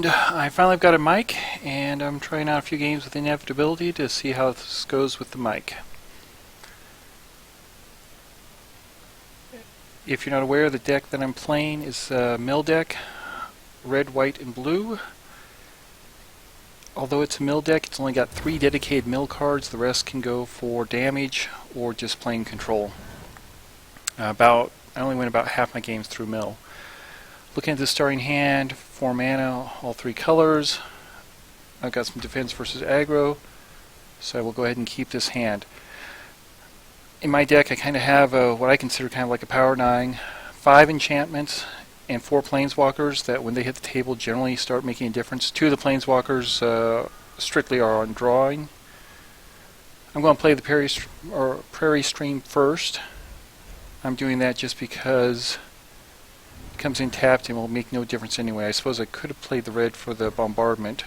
And I finally got a mic, and I'm trying out a few games with Inevitability to see how this goes with the mic. If you're not aware, the deck that I'm playing is a mill deck, red, white, and blue. Although it's a mill deck, it's only got 3 dedicated mill cards. The rest can go for damage or just plain control. I only win about half my games through mill. Looking at the starting hand, 4 mana, all 3 colors. I've got some defense versus aggro, so I will go ahead and keep this hand. In my deck, I kind of have what I consider kind of like a power 9, 5 enchantments, and 4 planeswalkers that when they hit the table generally start making a difference. 2 of the planeswalkers strictly are on drawing. I'm going to play the Prairie Stream first. I'm doing that just because it comes in tapped and will make no difference anyway. I suppose I could have played the red for the bombardment,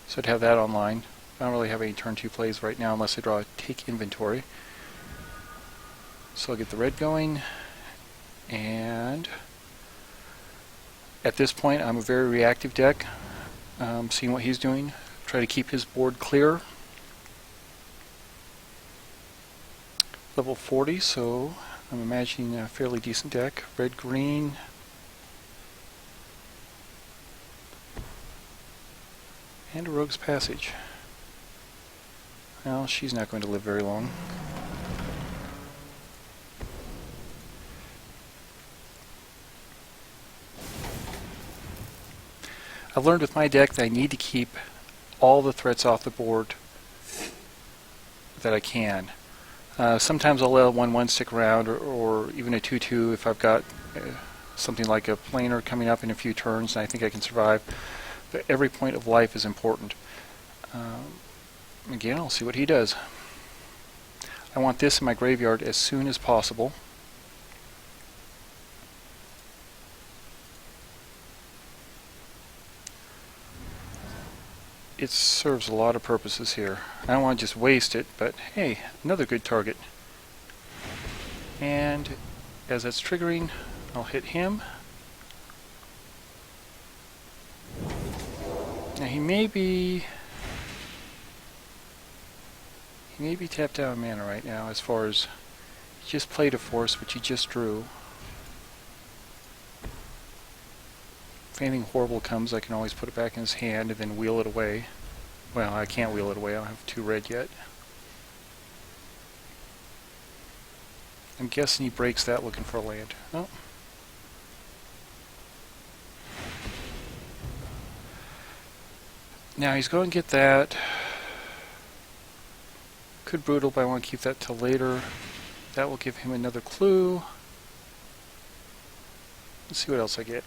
so I'd have that online. I don't really have any turn 2 plays right now unless I draw a take inventory. So I'll get the red going, and at this point I'm a very reactive deck. Seeing what he's doing, try to keep his board clear. Level 40, so I'm imagining a fairly decent deck. Red, green. And a Rogue's Passage. Well, she's not going to live very long. I've learned with my deck that I need to keep all the threats off the board that I can. Sometimes I'll let a 1/1 stick around, or even a 2/2 if I've got something like a planar coming up in a few turns and I think I can survive. But every point of life is important. Again, I'll see what he does. I want this in my graveyard as soon as possible. It serves a lot of purposes here. I don't want to just waste it, but hey, another good target. And as that's triggering, I'll hit him. Now he may be tapped out of mana right now, as far as he just played a force which he just drew. If anything horrible comes, I can always put it back in his hand and then wheel it away. Well, I can't wheel it away, I don't have 2 red yet. I'm guessing he breaks that looking for a land. No. Now he's going to get that. Could brutal, but I want to keep that till later. That will give him another clue. Let's see what else I get.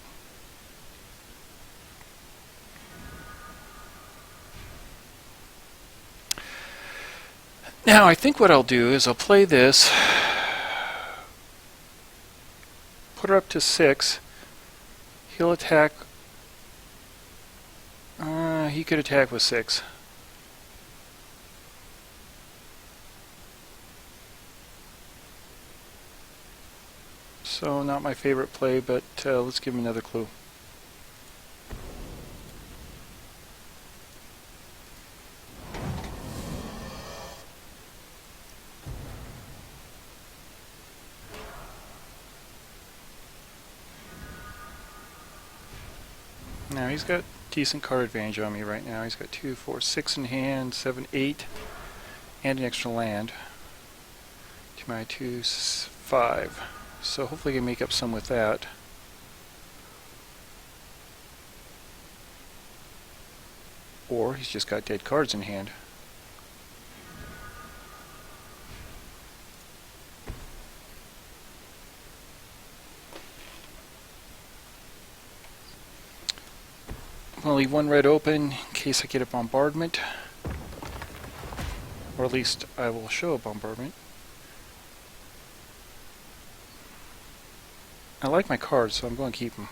Now I think what I'll do is I'll play this, put her up to 6. He'll attack. He could attack with 6. So not my favorite play, but let's give him another clue. Now he's got decent card advantage on me right now. He's got 2, 4, 6 in hand, 7, 8, and an extra land. To my 2, 5. So hopefully I can make up some with that. Or he's just got dead cards in hand. I'm going to leave 1 red open in case I get a bombardment. Or at least I will show a bombardment. I like my cards, so I'm going to keep them.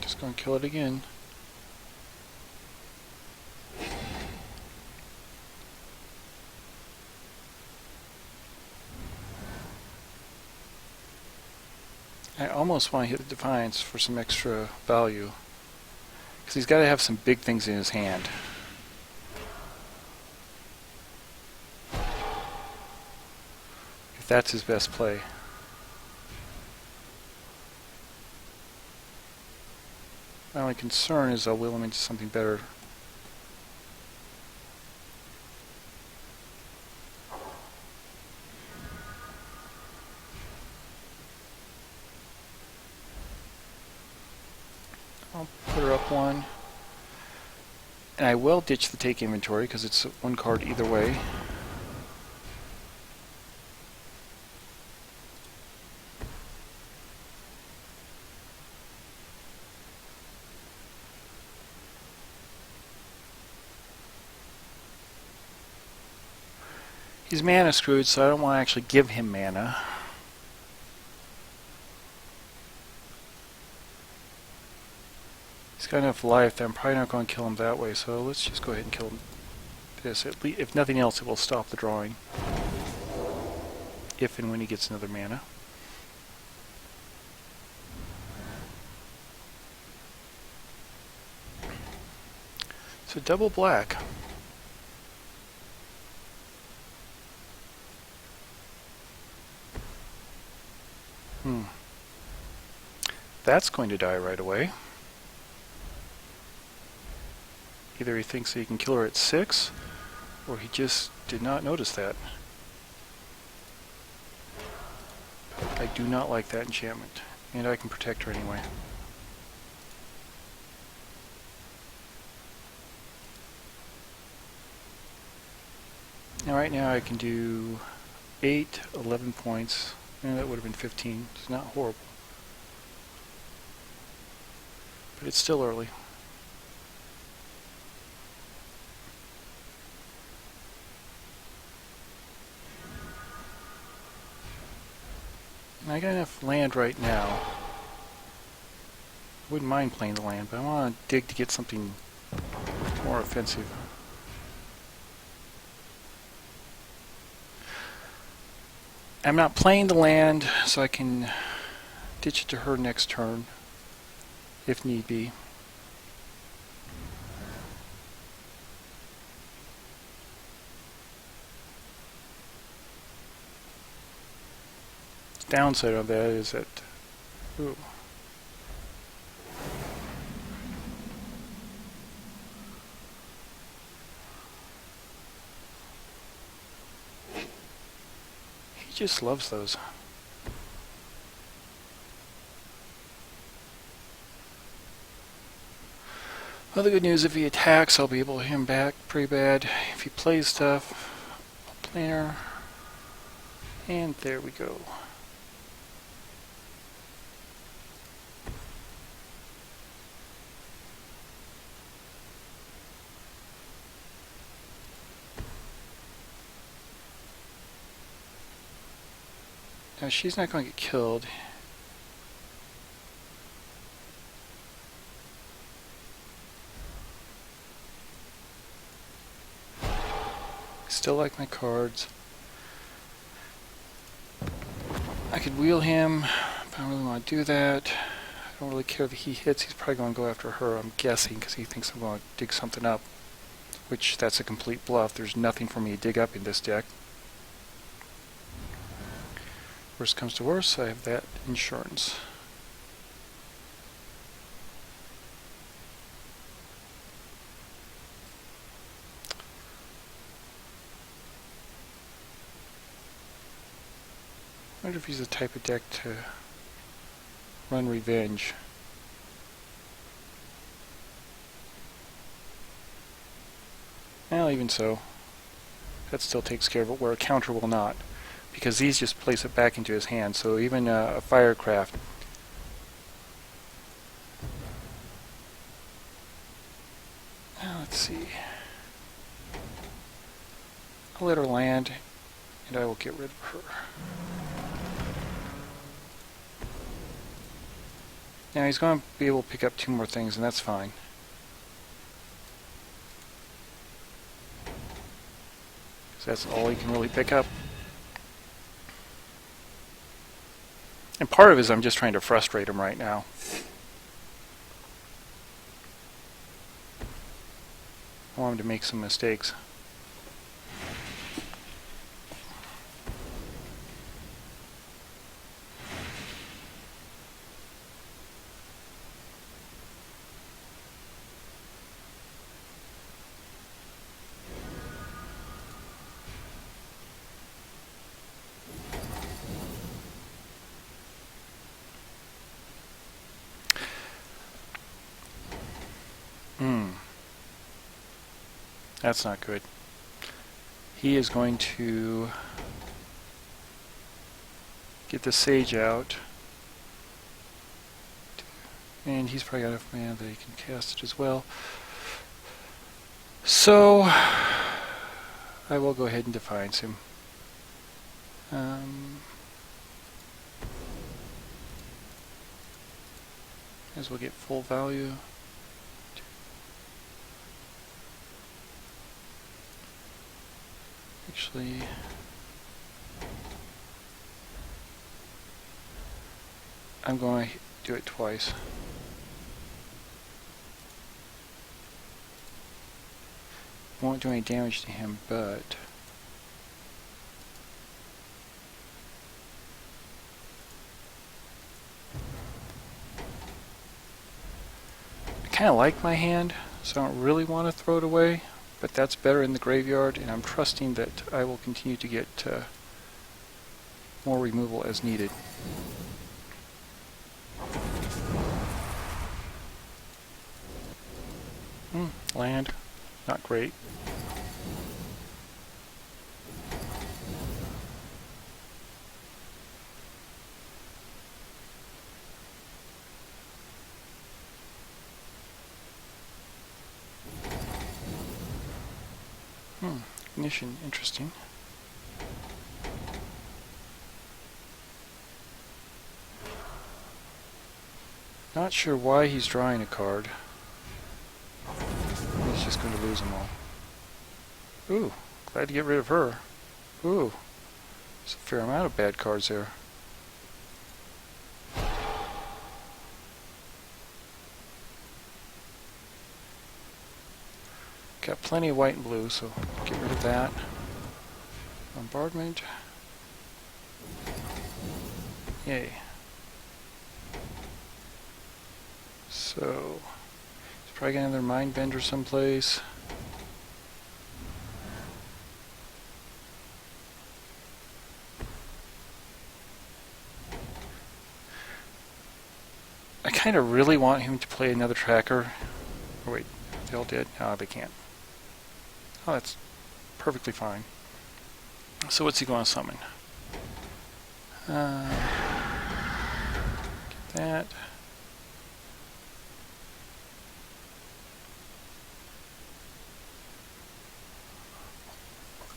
Just going to kill it again. I almost want to hit the Defiance for some extra value, because he's got to have some big things in his hand. If that's his best play. My only concern is I'll will him into something better. I'll put her up one. And I will ditch the take inventory because it's one card either way. He's mana screwed, so I don't want to actually give him mana. He's got enough life that I'm probably not going to kill him that way, so let's just go ahead and kill him. This, at least, if nothing else, it will stop the drawing. If and when he gets another mana. So double black. That's going to die right away. Either he thinks that he can kill her at 6, or he just did not notice that. I do not like that enchantment, and I can protect her anyway. Now right now I can do 8, 11 points, and that would have been 15. It's not horrible. But it's still early. I got enough land right now. Wouldn't mind playing the land, but I want to dig to get something more offensive. I'm not playing the land, so I can ditch it to her next turn, if need be. The downside of that is that, ooh. He just loves those. Well, the good news, if he attacks, I'll be able to hit him back pretty bad. If he plays stuff, I'll planar. And there we go. Now she's not going to get killed. Still like my cards. I could wheel him, but I don't really want to do that. I don't really care that he hits. He's probably going to go after her, I'm guessing, because he thinks I'm going to dig something up. Which, that's a complete bluff. There's nothing for me to dig up in this deck. Worst comes to worst, I have that insurance. I wonder if he's the type of deck to run revenge. Well, even so, that still takes care of it, where a counter will not. Because these just place it back into his hand, so even a Firecraft. Now let's see. I'll let her land, and I will get rid of her. Now he's going to be able to pick up 2 more things, and that's fine. Because that's all he can really pick up. And part of it is I'm just trying to frustrate him right now. I want him to make some mistakes. That's not good. He is going to get the sage out. And he's probably got enough mana that he can cast it as well. So, I will go ahead and Defiance him. As we'll get full value. Actually, I'm going to do it twice. Won't do any damage to him, but I kind of like my hand, so I don't really want to throw it away, but that's better in the graveyard, and I'm trusting that I will continue to get more removal as needed. Land, not great. Ignition, interesting. Not sure why he's drawing a card. He's just going to lose them all. Ooh, glad to get rid of her. Ooh, there's a fair amount of bad cards there. Got plenty of white and blue, so get rid of that. Bombardment. Yay. So, he's probably got another Mind Bender someplace. I kind of really want him to play another tracker. Oh wait, they all did? No, they can't. Oh, that's perfectly fine. So what's he going to summon? Get that.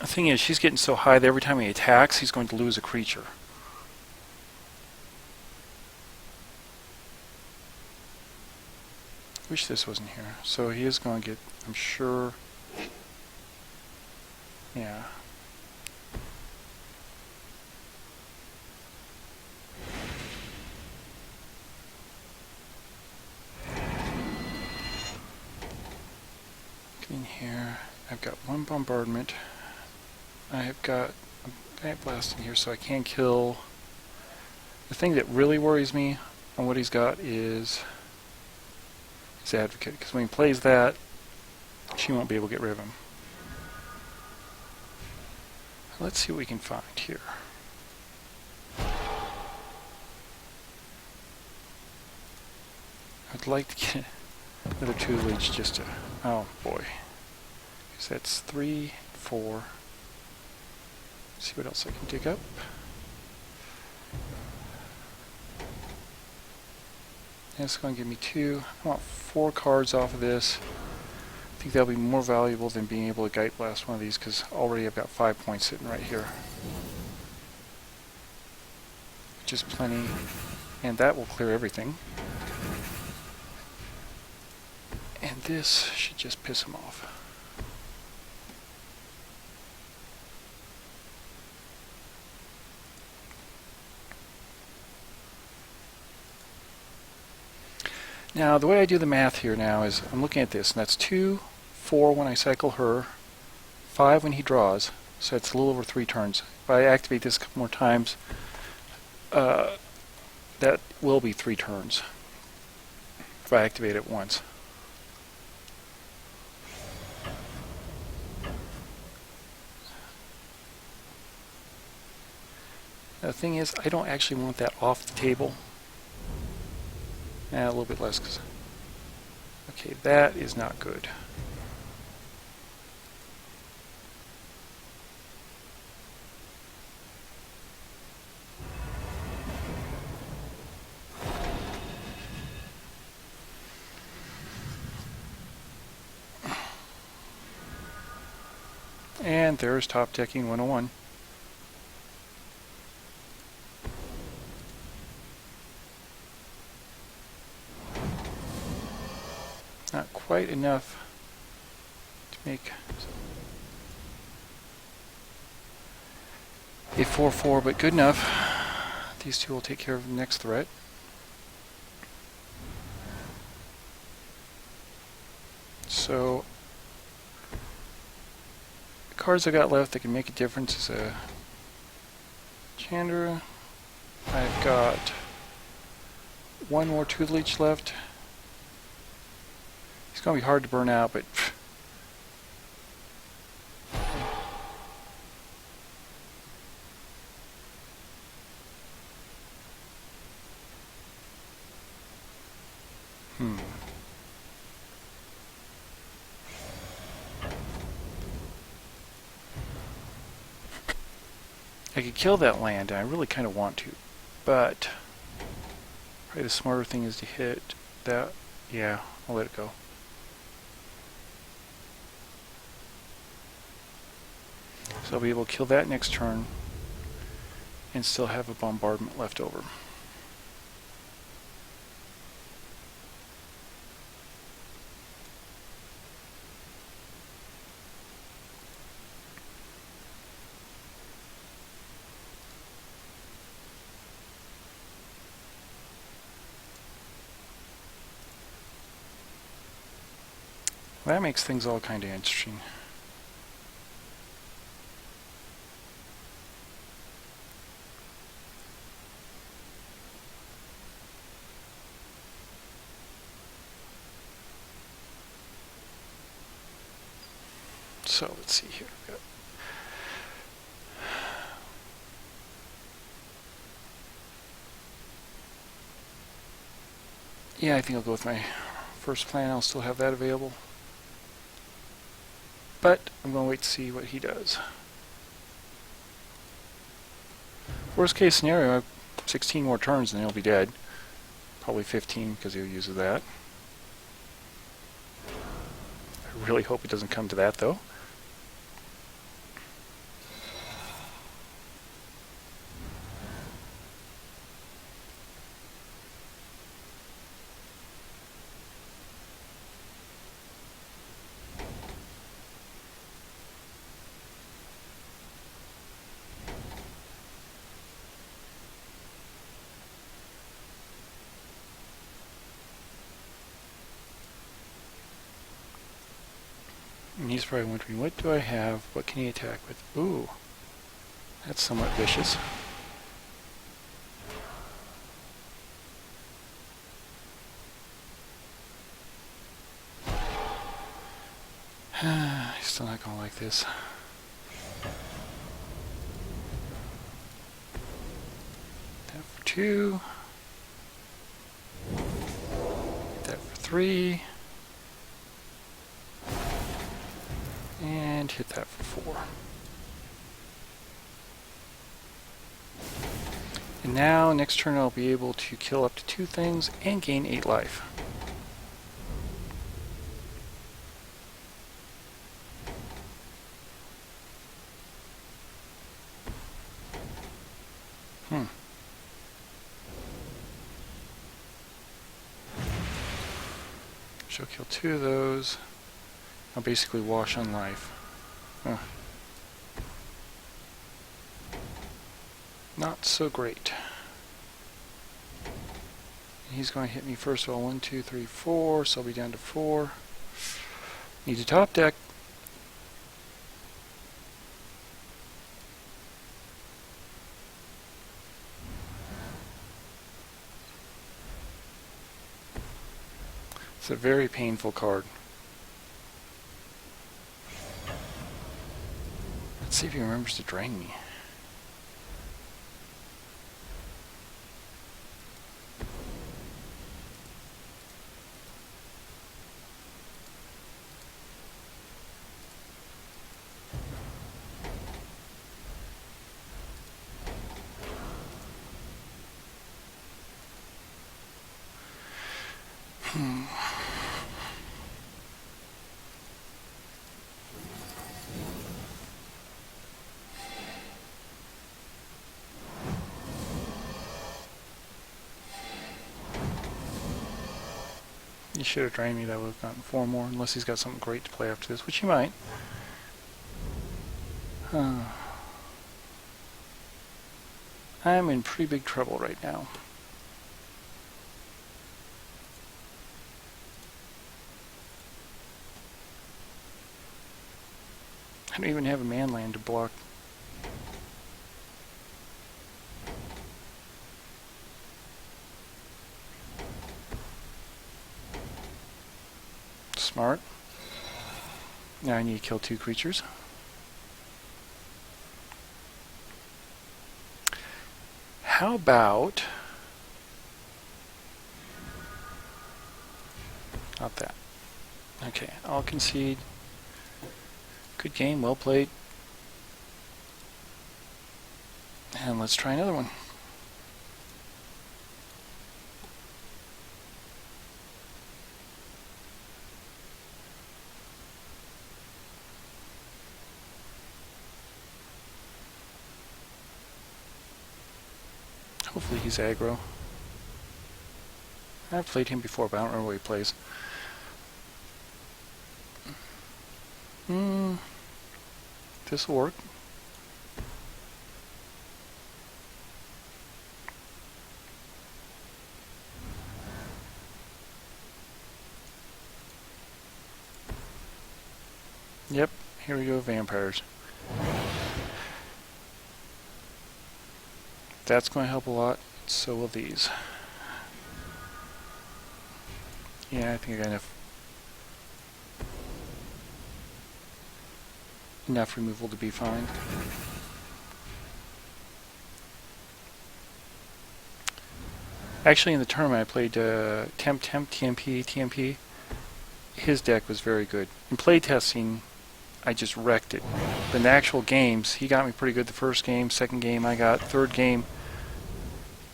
The thing is, she's getting so high that every time he attacks, he's going to lose a creature. Wish this wasn't here. So he is going to get, I'm sure, yeah. Get in here. I've got one bombardment. I have got a Giant Blast in here, so I can kill. The thing that really worries me on what he's got is his Advocate, because when he plays that, she won't be able to get rid of him. Let's see what we can find here. I'd like to get another tutelage just to, oh boy. Because that's 3, 4. See what else I can dig up. And it's going to give me 2. I want 4 cards off of this. I think that'll be more valuable than being able to Gite Blast one of these, because already I've got 5 points sitting right here. Which is plenty. And that will clear everything. And this should just piss him off. Now, the way I do the math here now is I'm looking at this, and that's 2, 4 when I cycle her, 5 when he draws, so it's a little over 3 turns. If I activate this a couple more times, that will be 3 turns if I activate it once. The thing is, I don't actually want that off the table. A little bit less, because okay, that is not good. And there's top decking 101. Not quite enough to make a 4-4, but good enough. These two will take care of the next threat. So, the cards I got left that can make a difference is a Chandra. I've got one more tutelage left. It's going to be hard to burn out, but I could kill that land, and I really kind of want to, but probably the smarter thing is to hit that. Yeah, I'll let it go. So I'll be able to kill that next turn and still have a bombardment left over. Well, that makes things all kind of interesting. So let's see here. Yeah, I think I'll go with my first plan. I'll still have that available. But I'm going to wait to see what he does. Worst case scenario, I have 16 more turns and he'll be dead. Probably 15 because he'll use that. I really hope it doesn't come to that though. And he's probably wondering, what do I have? What can he attack with? Ooh, that's somewhat vicious. He's still not going to like this. That for 2. That for 3. And hit that for 4. And now, next turn I'll be able to kill up to 2 things and gain 8 life. She'll kill 2 of those. I'll basically wash on life. Not so great. He's going to hit me first of all. 1, 2, 3, 4. So I'll be down to 4. Need to top deck. It's a very painful card. Let's see if he remembers to drain me. He should have drained me. That would have gotten 4 more, unless he's got something great to play after this, which he might. I'm in pretty big trouble right now. I don't even have a man land to block. Smart. Now I need to kill 2 creatures. How about... not that. Okay, I'll concede. Good game, well played. And let's try another one. Hopefully he's aggro. I've played him before, but I don't remember what he plays. This'll work. Yep, here we go, vampires. That's going to help a lot, so will these. Yeah, I think I got enough removal to be fine. Actually, in the tournament, I played TMP. His deck was very good. In playtesting, I just wrecked it. But in the actual games, he got me pretty good the first game. Second game, I got. Third game,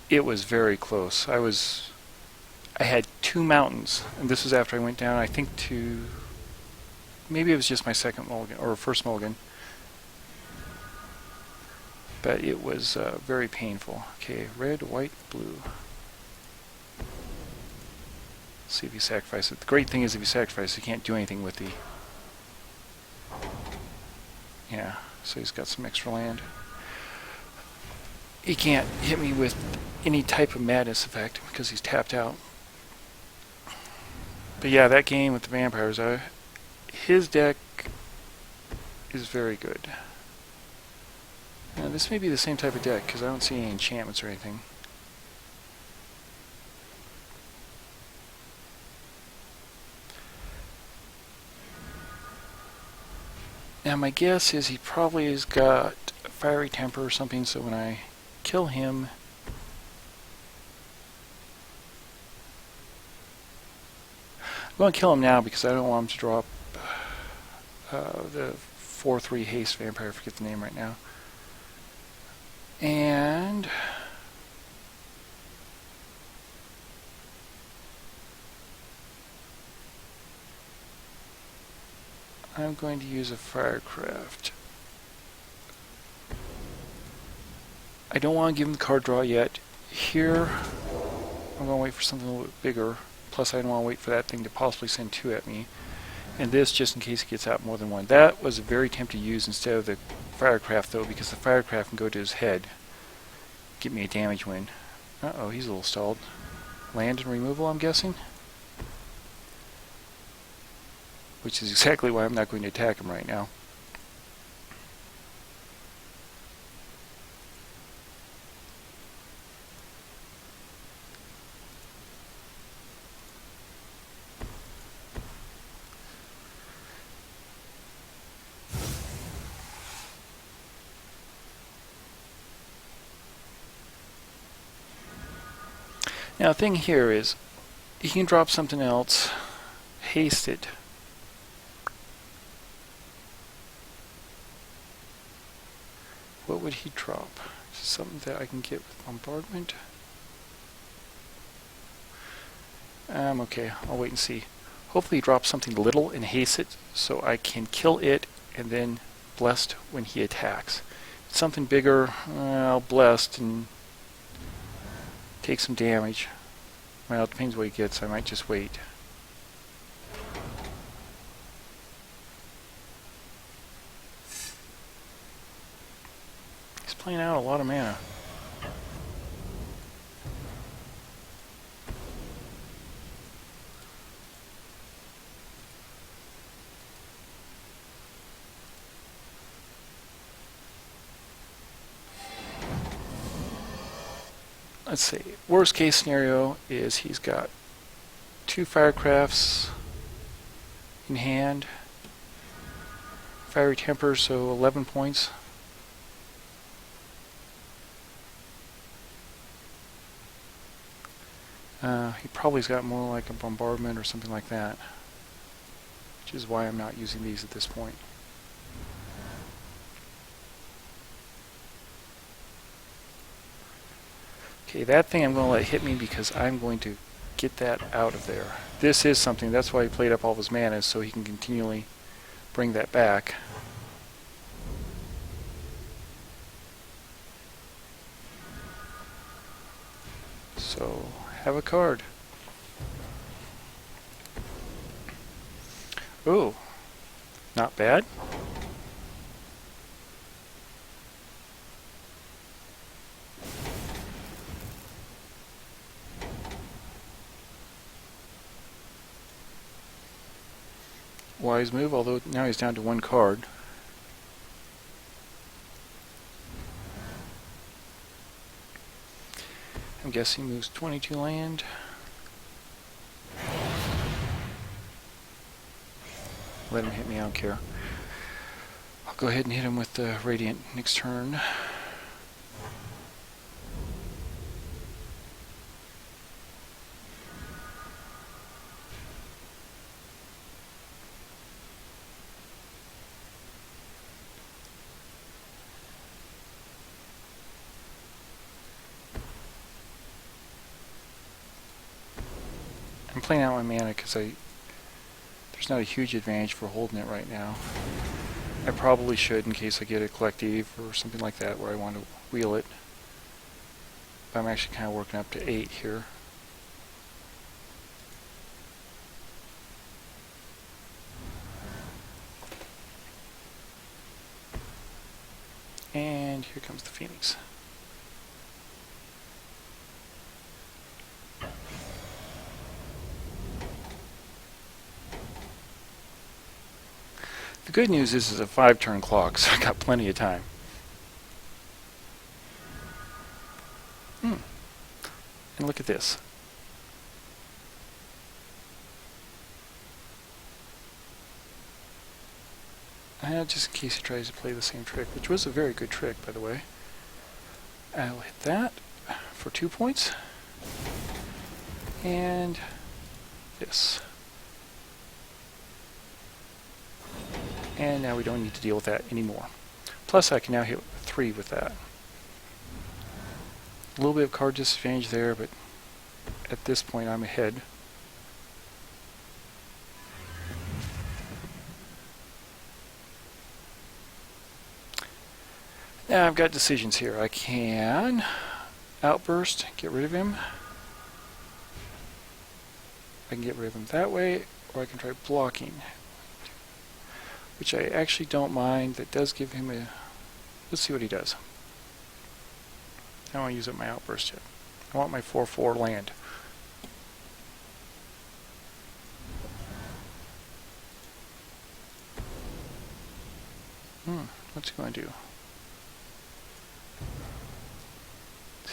it was very close. I had 2 mountains, and this was after I went down, I think, to... maybe it was just my second mulligan, or first mulligan. But it was very painful. Okay, red, white, blue. Let's see if he sacrifices it. The great thing is if he sacrifices, he can't do anything with the... yeah, so he's got some extra land. He can't hit me with any type of madness effect because he's tapped out. But yeah, that game with the vampires, his deck is very good. Now, this may be the same type of deck because I don't see any enchantments or anything. Now my guess is he probably has got a fiery temper or something, so when I kill him, I'm going to kill him now because I don't want him to drop the 4/3 haste vampire. I forget the name right now. And I'm going to use a firecraft. I don't want to give him the card draw yet. Here, I'm going to wait for something a little bit bigger. Plus, I don't want to wait for that thing to possibly send 2 at me. And this, just in case he gets out more than 1. That was very tempting to use instead of the firecraft, though, because the firecraft can go to his head. Get me a damage win. Uh-oh, he's a little stalled. land and removal, I'm guessing. Which is exactly why I'm not going to attack him right now. Now the thing here is, he can drop something else, haste it. What would he drop? Something that I can get with bombardment? Okay, I'll wait and see. Hopefully he drops something little and haste it so I can kill it and then blessed when he attacks. Something bigger, I'll blessed and take some damage. Well, it depends what he gets. I might just wait. He's playing out a lot of mana. Let's see. Worst case scenario is he's got 2 firecrafts in hand. Fiery temper, so 11 points. He probably's got more like a bombardment or something like that, which is why I'm not using these at this point. Okay, that thing I'm going to let hit me because I'm going to get that out of there. This is something, that's why he played up all of his mana, so he can continually bring that back. So, have a card. Ooh, not bad. Wise move, although now he's down to 1 card. I'm guessing he moves 22 land. Let him hit me, I don't care. I'll go ahead and hit him with the Radiant next turn. I'm playing out my mana because there's not a huge advantage for holding it right now. I probably should in case I get a collective or something like that where I want to wheel it. But I'm actually kind of working up to 8 here. And here comes the Phoenix. The good news is it's a 5-turn clock, so I got plenty of time. And look at this. Just in case he tries to play the same trick, which was a very good trick, by the way. I'll hit that for 2 points. And this. And now we don't need to deal with that anymore. Plus I can now hit 3 with that. A little bit of card disadvantage there, but at this point I'm ahead. Now I've got decisions here. I can outburst, get rid of him. I can get rid of him that way, or I can try blocking, which I actually don't mind. That does give him a... Let's see what he does. I don't want to use up my outburst yet. I want my 4/4 land. What's he going to do?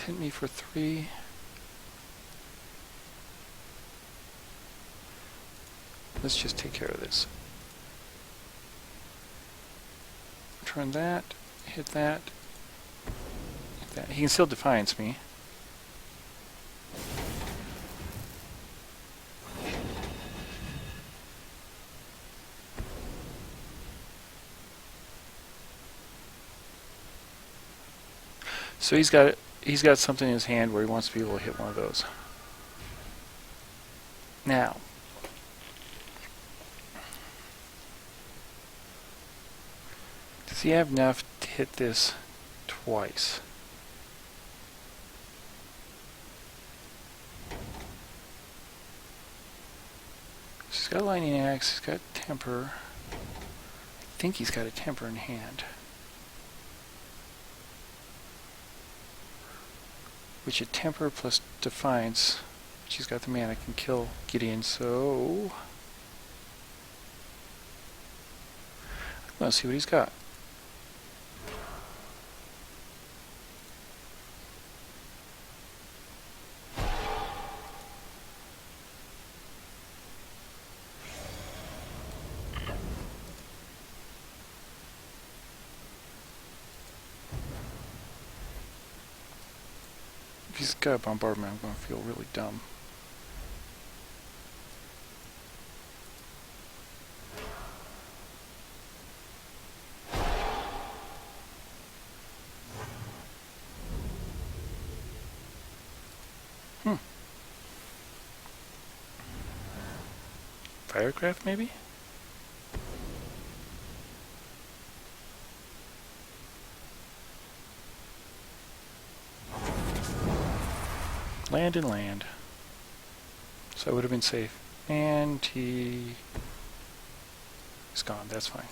Hit me for 3. Let's just take care of this. Turn that, hit that, hit that. He can still Defiance me. So he's got something in his hand where he wants to be able to hit one of those. Now, does he have enough to hit this twice? So he's got Lightning Axe, he's got Temper. I think he's got a Temper in hand. Which a Temper plus Defiance, which he's got the mana, can kill Gideon, so let's see what he's got. If he's got a bombardment, I'm going to feel really dumb. Firecraft, maybe? Land and land. So I would have been safe. And he's gone. That's fine.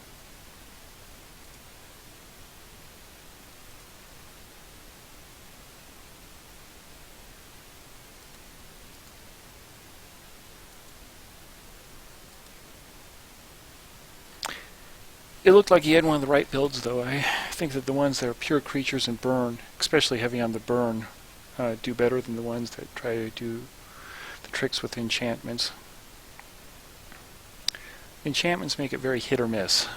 It looked like he had one of the right builds, though. I think that the ones that are pure creatures and burn, especially heavy on the burn, do better than the ones that try to do the tricks with enchantments. Enchantments make it very hit or miss.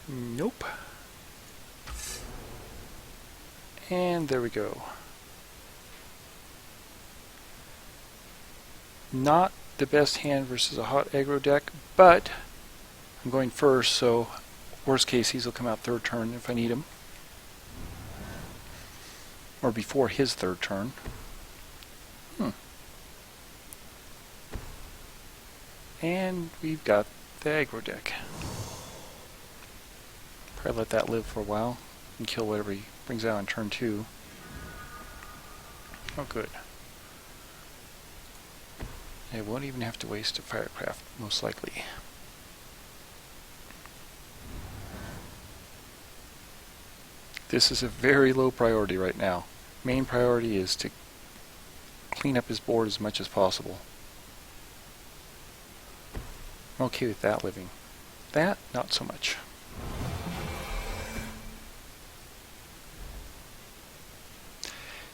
Nope. And there we go. Not the best hand versus a hot aggro deck, but I'm going first, so worst case these will come out third turn if I need them. Or before his third turn. And we've got the aggro deck. Probably let that live for a while and kill whatever he brings out on turn 2. Oh, good. I won't even have to waste a Firecraft, most likely. This is a very low priority right now. Main priority is to clean up his board as much as possible. I'm okay with that living. That, not so much.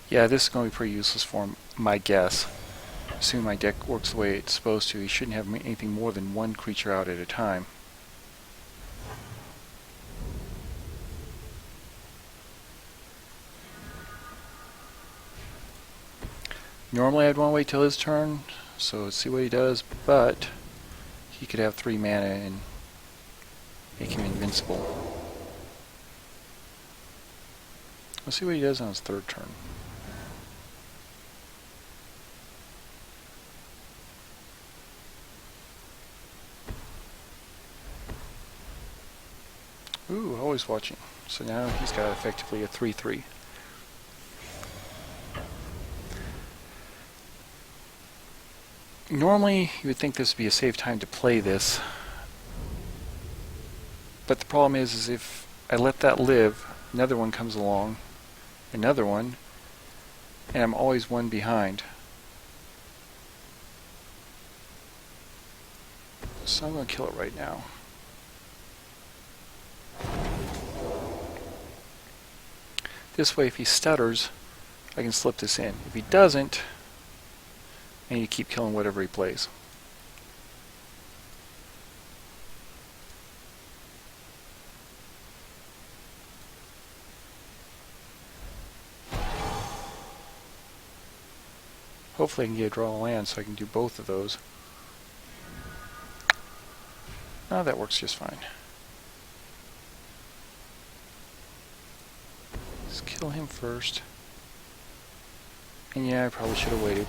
Yeah, this is going to be pretty useless for him, my guess. Assuming my deck works the way it's supposed to, he shouldn't have anything more than one creature out at a time. Normally I'd want to wait till his turn, so let's see what he does, but he could have 3 mana and make him invincible. Let's see what he does on his third turn. Ooh, always watching. So now he's got effectively a 3/3. Normally, you would think this would be a safe time to play this. But the problem is if I let that live, another one comes along, another one, and I'm always one behind. So I'm going to kill it right now. This way, if he stutters, I can slip this in. If he doesn't, I need to keep killing whatever he plays. Hopefully I can get a draw a land so I can do both of those. Oh, that works just fine. Let's kill him first. And yeah, I probably should have waited.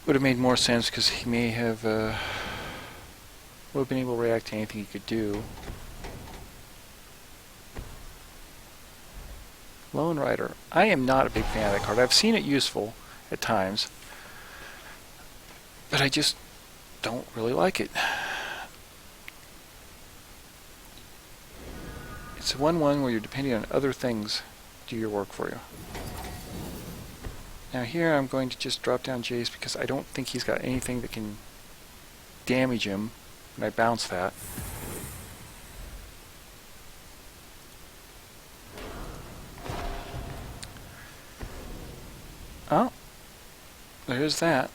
Would have made more sense because he may have would have been able to react to anything he could do. Lone Rider. I am not a big fan of that card. I've seen it useful at times, but I just don't really like it. It's a 1/1 where you're depending on other things to do your work for you. Now here I'm going to just drop down Jace because I don't think he's got anything that can damage him when I bounce that. Oh, there's that.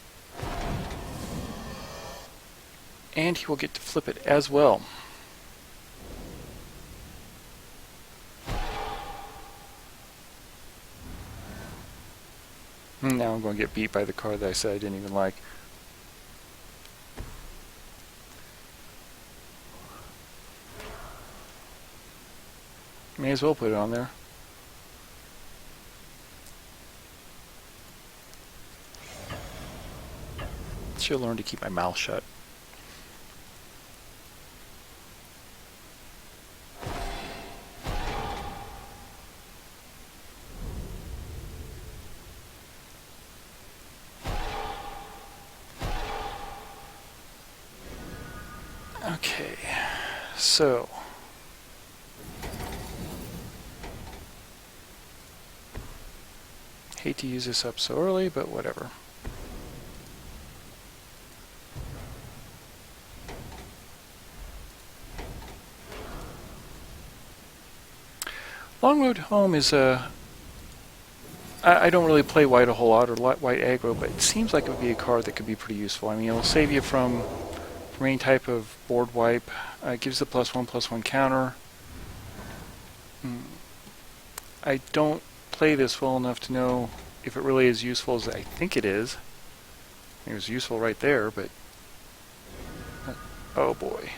And he will get to flip it as well. Now I'm going to get beat by the card that I said I didn't even like. May as well put it on there. Should learn to keep my mouth shut. Okay, so hate to use this up so early, but whatever. Long Road Home is I don't really play white a whole lot or white aggro, but it seems like it would be a card that could be pretty useful. I mean, it'll save you from any type of board wipe. It gives the +1/+1 counter. I don't play this well enough to know if it really is useful as I think it is. It was useful right there, but oh boy.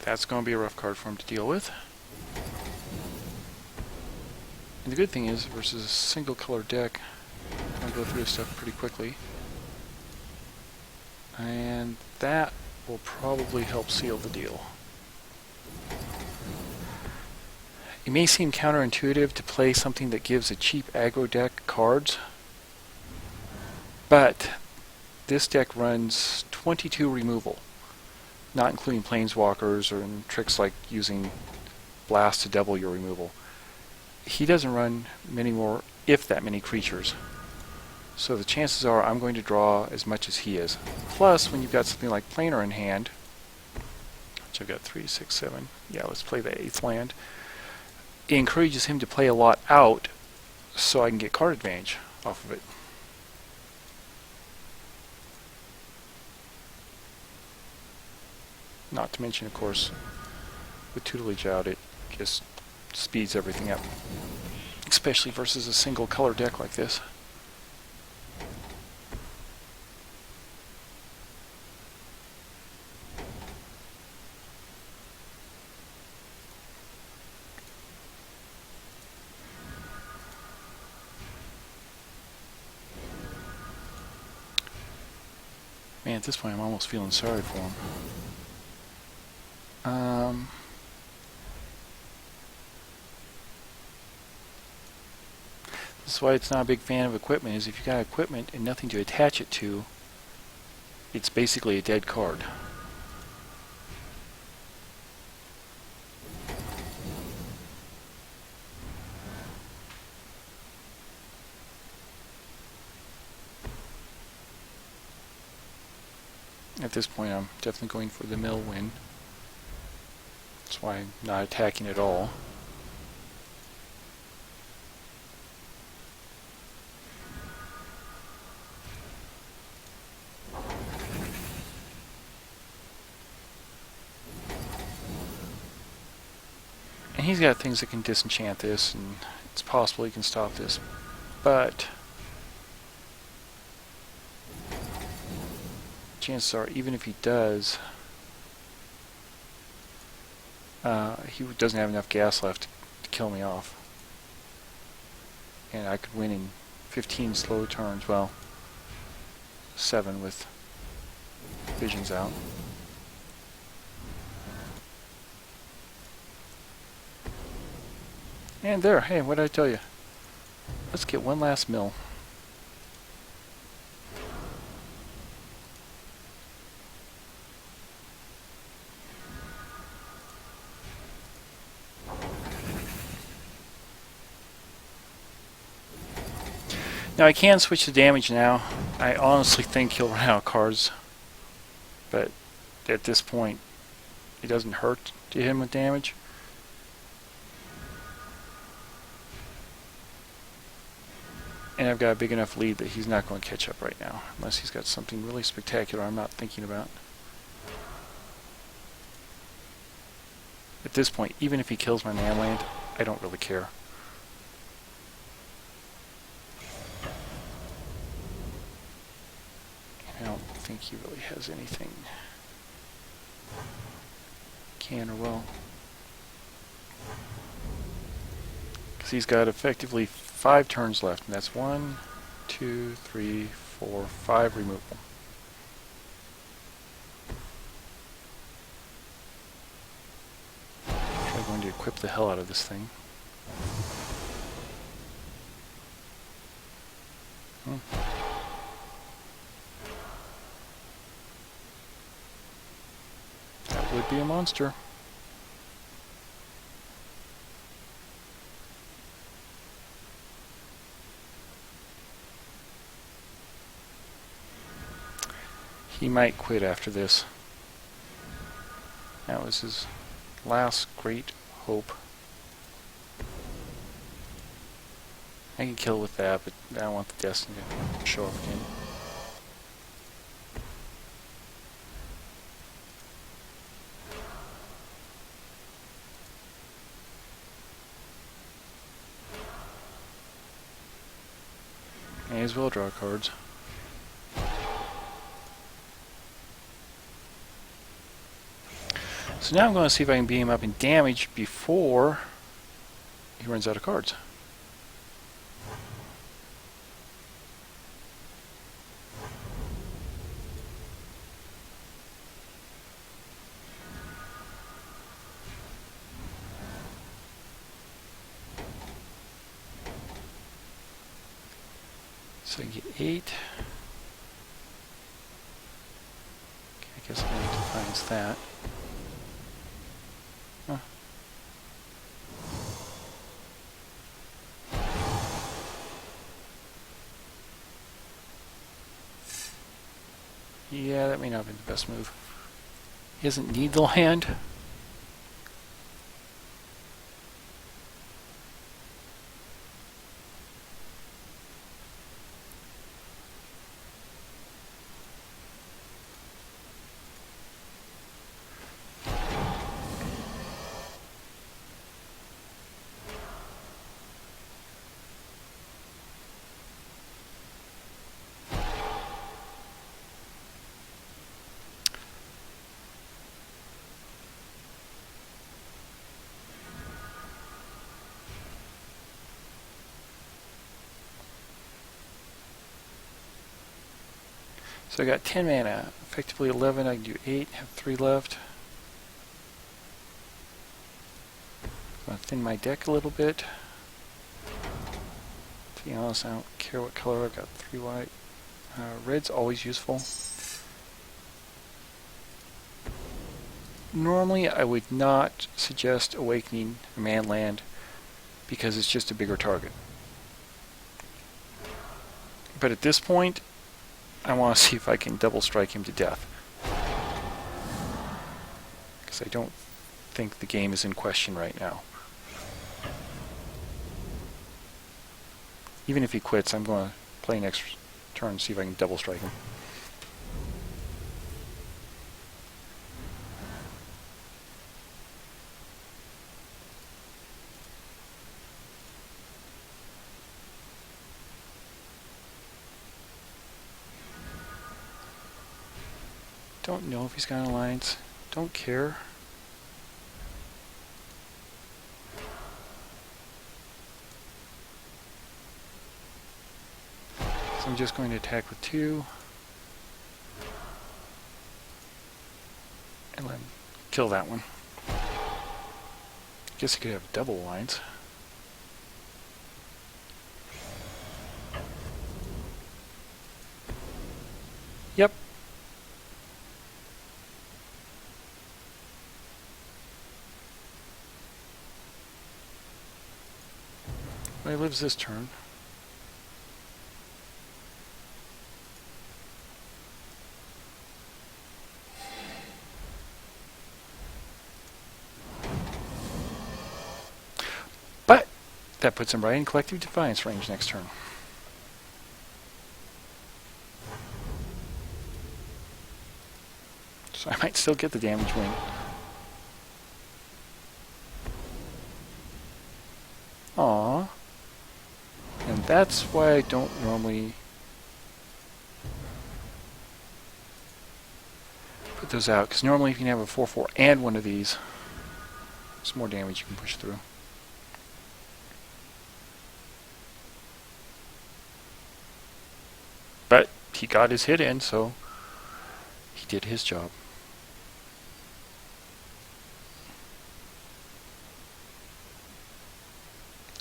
That's going to be a rough card for him to deal with. And the good thing is, versus a single color deck, I'm going to go through this stuff pretty quickly. And that will probably help seal the deal. It may seem counterintuitive to play something that gives a cheap aggro deck cards, but this deck runs 22 removal, not including planeswalkers or tricks like using blast to double your removal. He doesn't run many more, if that many, creatures. So the chances are I'm going to draw as much as he is. Plus, when you've got something like Planar in hand, which I've got 3, 6, 7, yeah, let's play the 8th land, it encourages him to play a lot out so I can get card advantage off of it. Not to mention, of course, with tutelage out, it just speeds everything up, especially versus a single color deck like this. Man, at this point I'm almost feeling sorry for him. This is why it's not a big fan of equipment, is if you got equipment and nothing to attach it to, it's basically a dead card. At this point, I'm definitely going for the mill win. That's why I'm not attacking at all. And he's got things that can disenchant this, and it's possible he can stop this. But chances are, even if he does, he doesn't have enough gas left to kill me off. And I could win in 15 slow turns. Well, 7 with visions out. And there, hey, what did I tell you? Let's get one last mill. Now I can switch to damage now. I honestly think he'll run out of cards. But at this point, it doesn't hurt to hit him with damage. And I've got a big enough lead that he's not going to catch up right now, unless he's got something really spectacular I'm not thinking about. At this point, even if he kills my man land, I don't really care. I don't think he really has anything. Can or will. Because he's got effectively 5 turns left, and that's 1, 2, 3, 4, 5 removal. I'm going to equip the hell out of this thing. That would be a monster. He might quit after this. That was his last great hope. I can kill with that, but I don't want the destiny to show up again. May as well draw cards. So now I'm going to see if I can beat him up in damage before he runs out of cards. So I get 8. Okay, I guess I'm going to define that. Huh. Yeah, that may not have been the best move. He doesn't need the land. So I got 10 mana, effectively 11, I can do 8, have 3 left. I'm going to thin my deck a little bit. To be honest, I don't care what color, I've got 3 white. Red's always useful. Normally, I would not suggest awakening a manland because it's just a bigger target. But at this point, I want to see if I can double strike him to death. Because I don't think the game is in question right now. Even if he quits, I'm going to play next turn and see if I can double strike him. Don't know if he's got an alliance. Don't care. So I'm just going to attack with 2. And let him kill that one. Guess he could have a double alliance. Yep. Well, he lives this turn. But that puts him right in Collective Defiance range next turn. So I might still get the damage win. Aww. And that's why I don't normally put those out, because normally if you can have a 4/4 and one of these, there's more damage you can push through. But he got his hit in, so he did his job.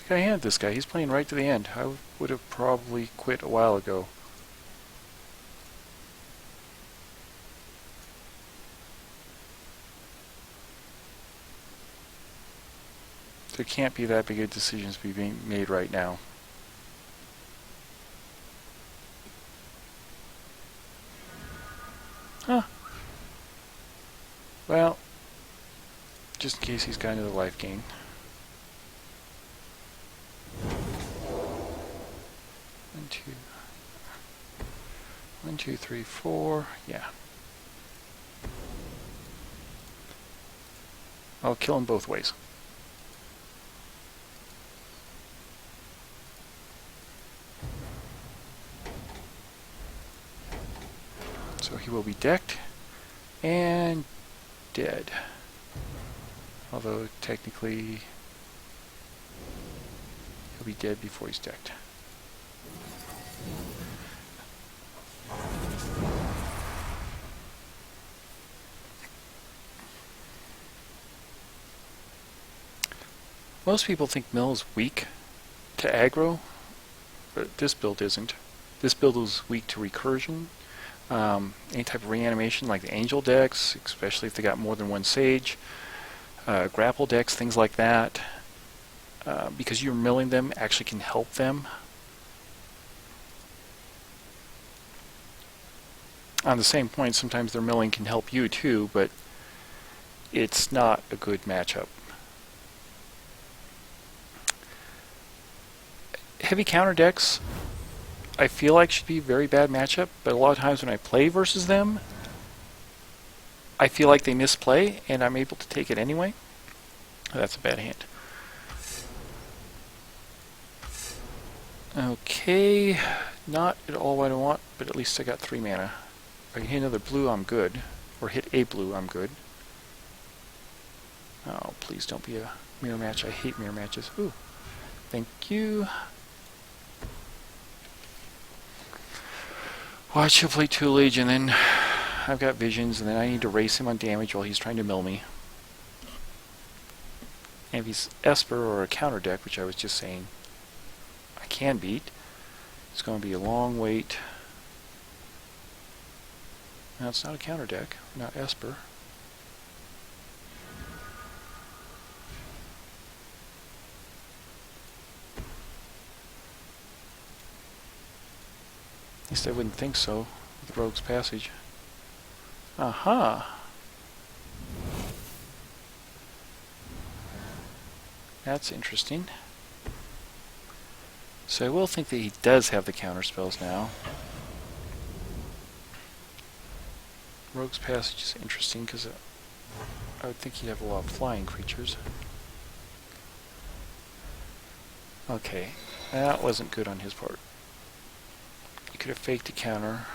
I hand this guy. He's playing right to the end. I would have probably quit a while ago. There can't be that big of decisions being made right now. Huh. Well, just in case he's got another life gain. 1, 2, 3, 4. Yeah. I'll kill him both ways. So he will be decked and dead. Although technically he'll be dead before he's decked. Most people think Mill is weak to aggro, but this build isn't. This build is weak to recursion, any type of reanimation like the Angel decks, especially if they got more than one Sage, grapple decks, things like that. Because you're milling them actually can help them. On the same point, sometimes their milling can help you too, but it's not a good matchup. Heavy counter decks, I feel like should be a very bad matchup, but a lot of times when I play versus them, I feel like they misplay, and I'm able to take it anyway. That's a bad hand. Okay, not at all what I want, but at least I got 3 mana. If I can hit another blue, I'm good. Or hit a blue, I'm good. Oh, please don't be a mirror match. I hate mirror matches. Ooh, thank you. Watch, he'll play 2 Legion, and then I've got visions, and then I need to race him on damage while he's trying to mill me. And if he's Esper or a counter deck, which I was just saying I can beat, it's going to be a long wait. No, it's not a counter deck, not Esper. least I wouldn't think so with Rogue's Passage. Aha! That's interesting. So I will think that he does have the counter spells now. Rogue's Passage is interesting because I would think he'd have a lot of flying creatures. Okay, that wasn't good on his part. He could have faked a counter.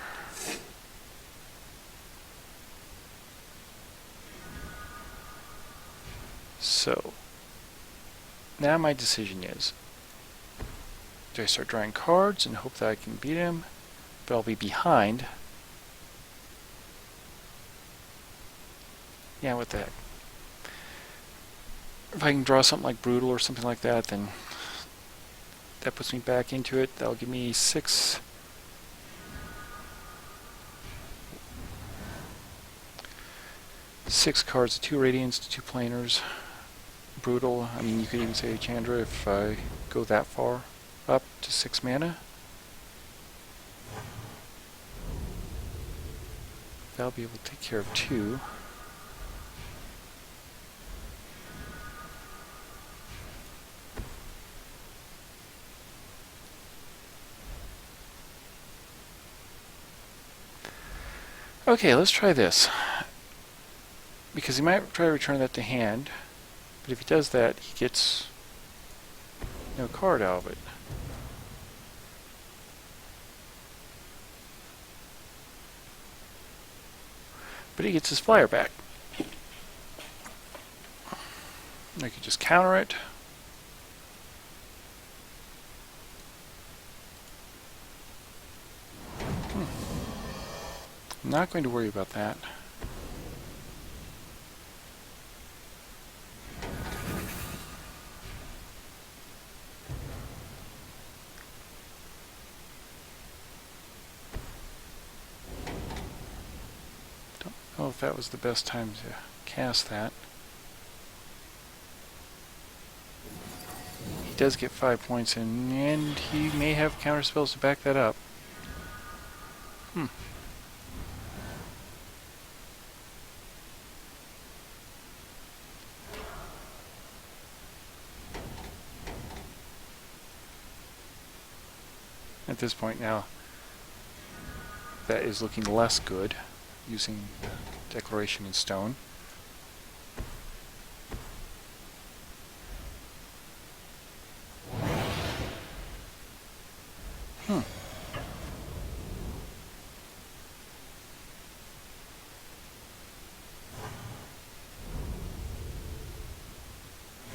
So, now my decision is, do I start drawing cards and hope that I can beat him? But I'll be behind. Yeah, what the heck. If I can draw something like Brutal or something like that, then that puts me back into it. That'll give me 6 cards, 2 Radiants, 2 Planers. Brutal. I mean, you could even say Chandra if I go that far up to 6 mana. That'll be able to take care of 2. Okay, let's try this. Because he might try to return that to hand, but if he does that, he gets no card out of it. But he gets his flyer back. I could just counter it. I'm not going to worry about that. Don't know if that was the best time to cast that. He does get 5 points in, and he may have counter spells to back that up. At this point now, that is looking less good, using Declaration in Stone.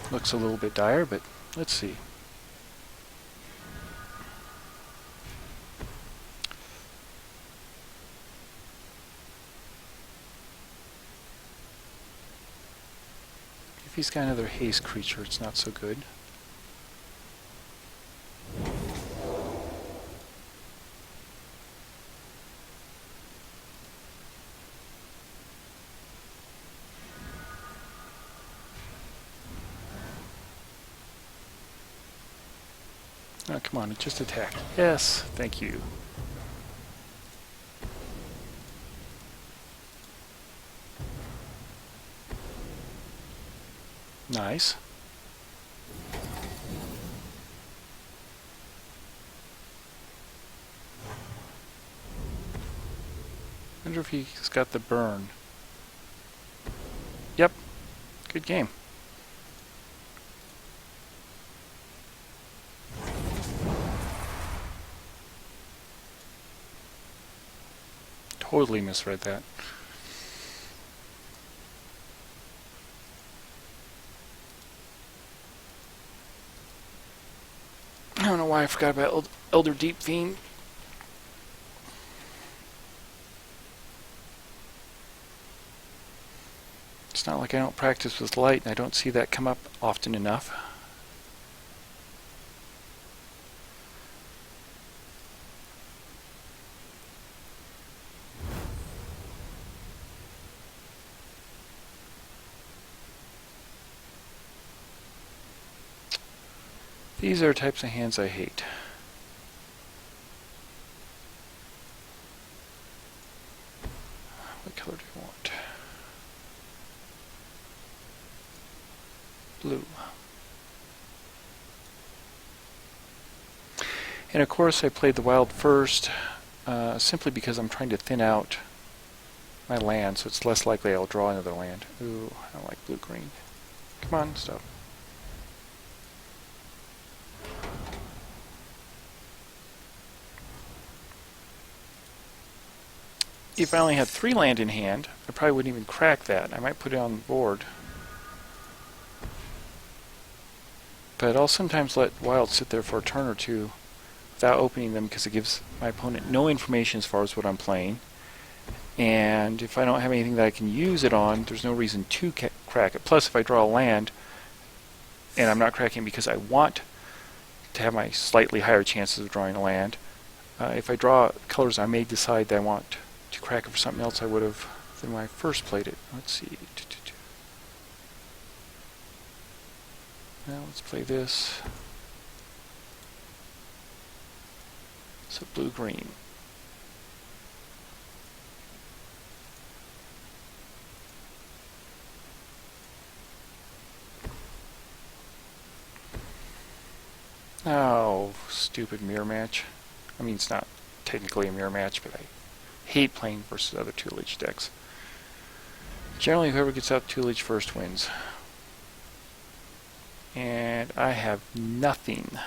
Looks a little bit dire, but let's see. If he's got another haste creature, it's not so good. Oh, come on, just attack. Yes, thank you. Nice. Wonder if he's got the burn. Yep. Good game. Totally misread that. I don't know why I forgot about Elder Deep Fiend. It's not like I don't practice with light and I don't see that come up often enough. These are types of hands I hate. What color do you want? Blue. And of course I played the wild first, simply because I'm trying to thin out my land, so it's less likely I'll draw another land. Ooh, I don't like blue-green. Come on, stop. If I only had 3 land in hand, I probably wouldn't even crack that. I might put it on the board. But I'll sometimes let wild sit there for a turn or two without opening them, because it gives my opponent no information as far as what I'm playing. And if I don't have anything that I can use it on, there's no reason to crack it. Plus, if I draw a land, and I'm not cracking because I want to have my slightly higher chances of drawing a land, if I draw colors, I may decide that I want to crack it for something else I would have than when I first played it. Let's see. Now let's play this. So blue-green. Oh, stupid mirror match. I mean, it's not technically a mirror match, but I hate playing versus other tutelage decks. Generally, whoever gets out tutelage first wins. And I have nothing.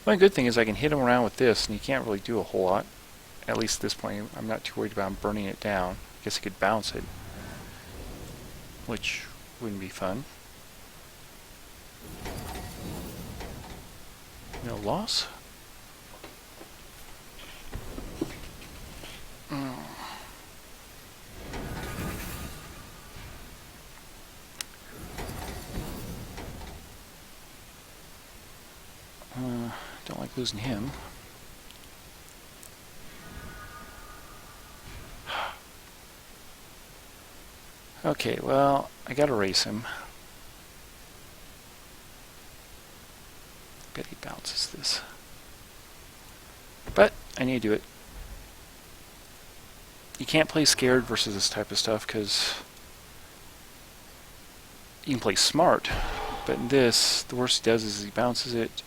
One good thing is I can hit him around with this, and he can't really do a whole lot. At least at this point, I'm not too worried about him burning it down. I guess I could bounce it, which wouldn't be fun. No loss? Don't like losing him. Okay, well, I gotta race him. Bet he bounces this. But I need to do it. You can't play scared versus this type of stuff, because you can play smart, but in this, the worst he does is he bounces it.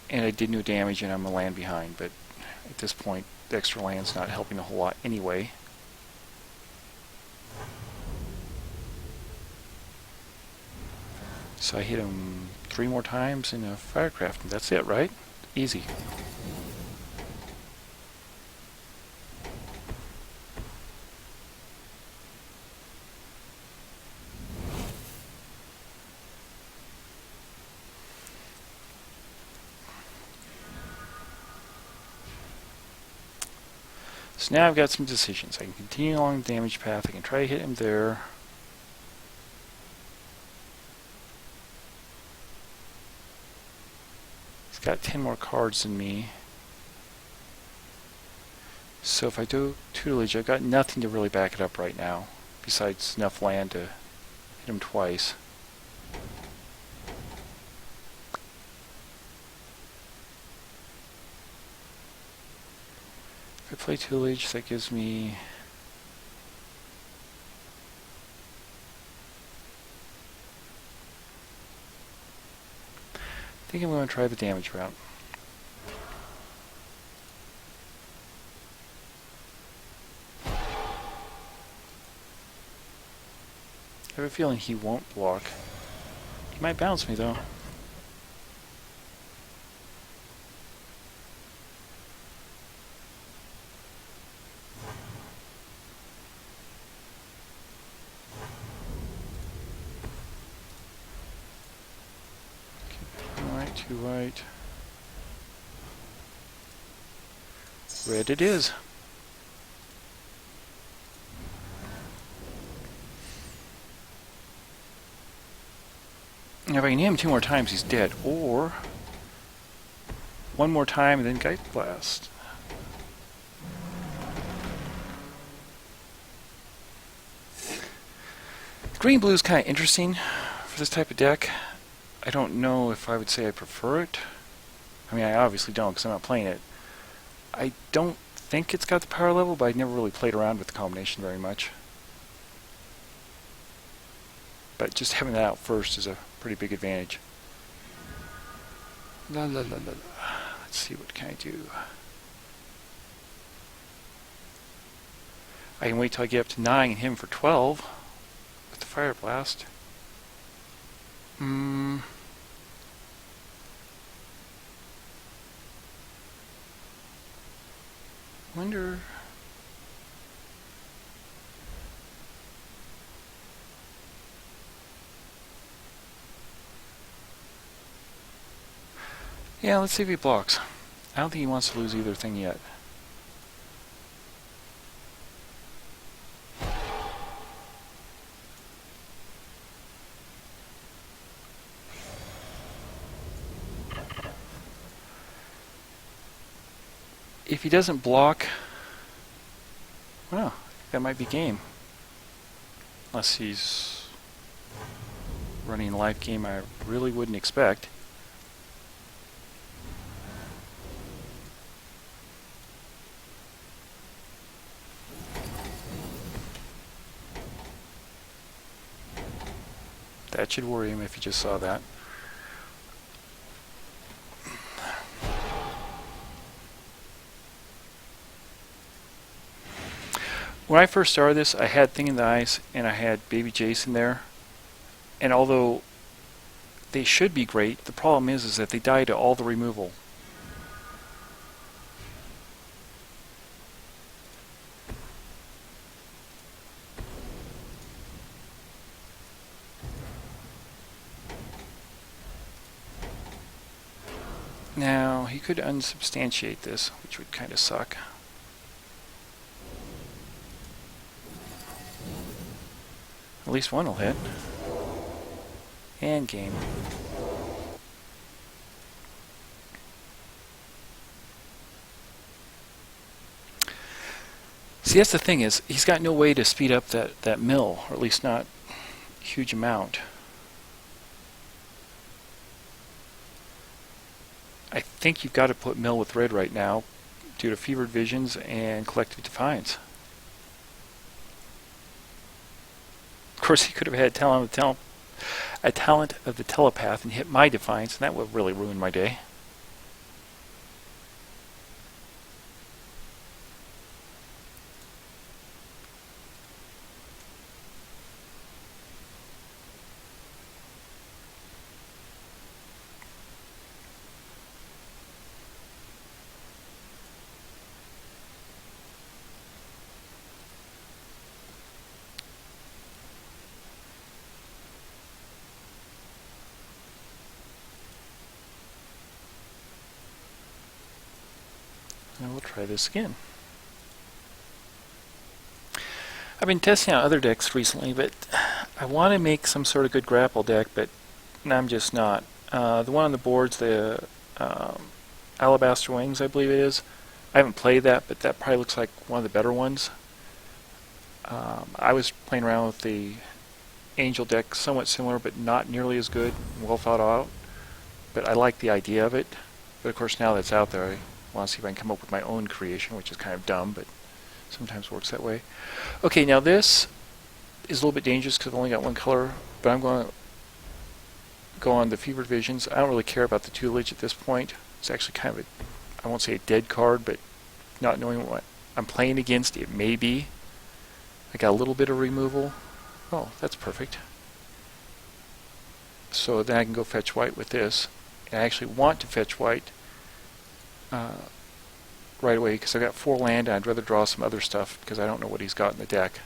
And I did no damage, and I'm a land behind, but at this point, the extra land's not helping a whole lot anyway. So I hit him 3 more times in a Firecraft, and that's it, right? Easy. So now I've got some decisions. I can continue along the damage path. I can try to hit him there. He's got 10 more cards than me. So if I do tutelage, I've got nothing to really back it up right now, besides enough land to hit him twice. If I play tutelage, that gives me... I think I'm going to try the damage route. I have a feeling he won't block. He might bounce me, though. To white. Red it is. Now if I can hit him 2 more times, he's dead. Or 1 more time and then Geist Blast. Green-blue is kind of interesting for this type of deck. I don't know if I would say I prefer it. I mean, I obviously don't because I'm not playing it. I don't think it's got the power level, but I never really played around with the combination very much. But just having that out first is a pretty big advantage. La la la la la. Let's see, what can I do? I can wait till I get up to 9 and hit him for 12 with the Fire Blast. Wonder. Yeah, let's see if he blocks. I don't think he wants to lose either thing yet. If he doesn't block, well, that might be game. Unless he's running a live game I really wouldn't expect. That should worry him if he just saw that. When I first started this, I had Thing in the Ice and I had Baby Jason there. And although they should be great, the problem is that they die to all the removal. Now, he could unsubstantiate this, which would kind of suck. At least one will hit. And game. See, that's the thing, is he's got no way to speed up that mill, or at least not a huge amount. I think you've got to put mill with red right now due to Fevered Visions and Collective Defiance. Of course, he could have had a talent of the telepath and hit my Defiance, and that would really ruin my day. And we'll try this again. I've been testing out other decks recently, but I want to make some sort of good grapple deck, but I'm just not. The one on the board's the Alabaster Wings, I believe it is. I haven't played that, but that probably looks like one of the better ones. I was playing around with the Angel deck, somewhat similar, but not nearly as good, well thought out. But I like the idea of it. But of course, now that's out there, I want to see if I can come up with my own creation, which is kind of dumb, but sometimes works that way. Okay, now this is a little bit dangerous because I've only got one color, but I'm going to go on the Fevered Visions. I don't really care about the tutelage at this point. It's actually kind of I won't say a dead card, but not knowing what I'm playing against, it may be. I got a little bit of removal. Oh, that's perfect. So then I can go fetch white with this. And I actually want to fetch white right away because I've got 4 land and I'd rather draw some other stuff because I don't know what he's got in the deck.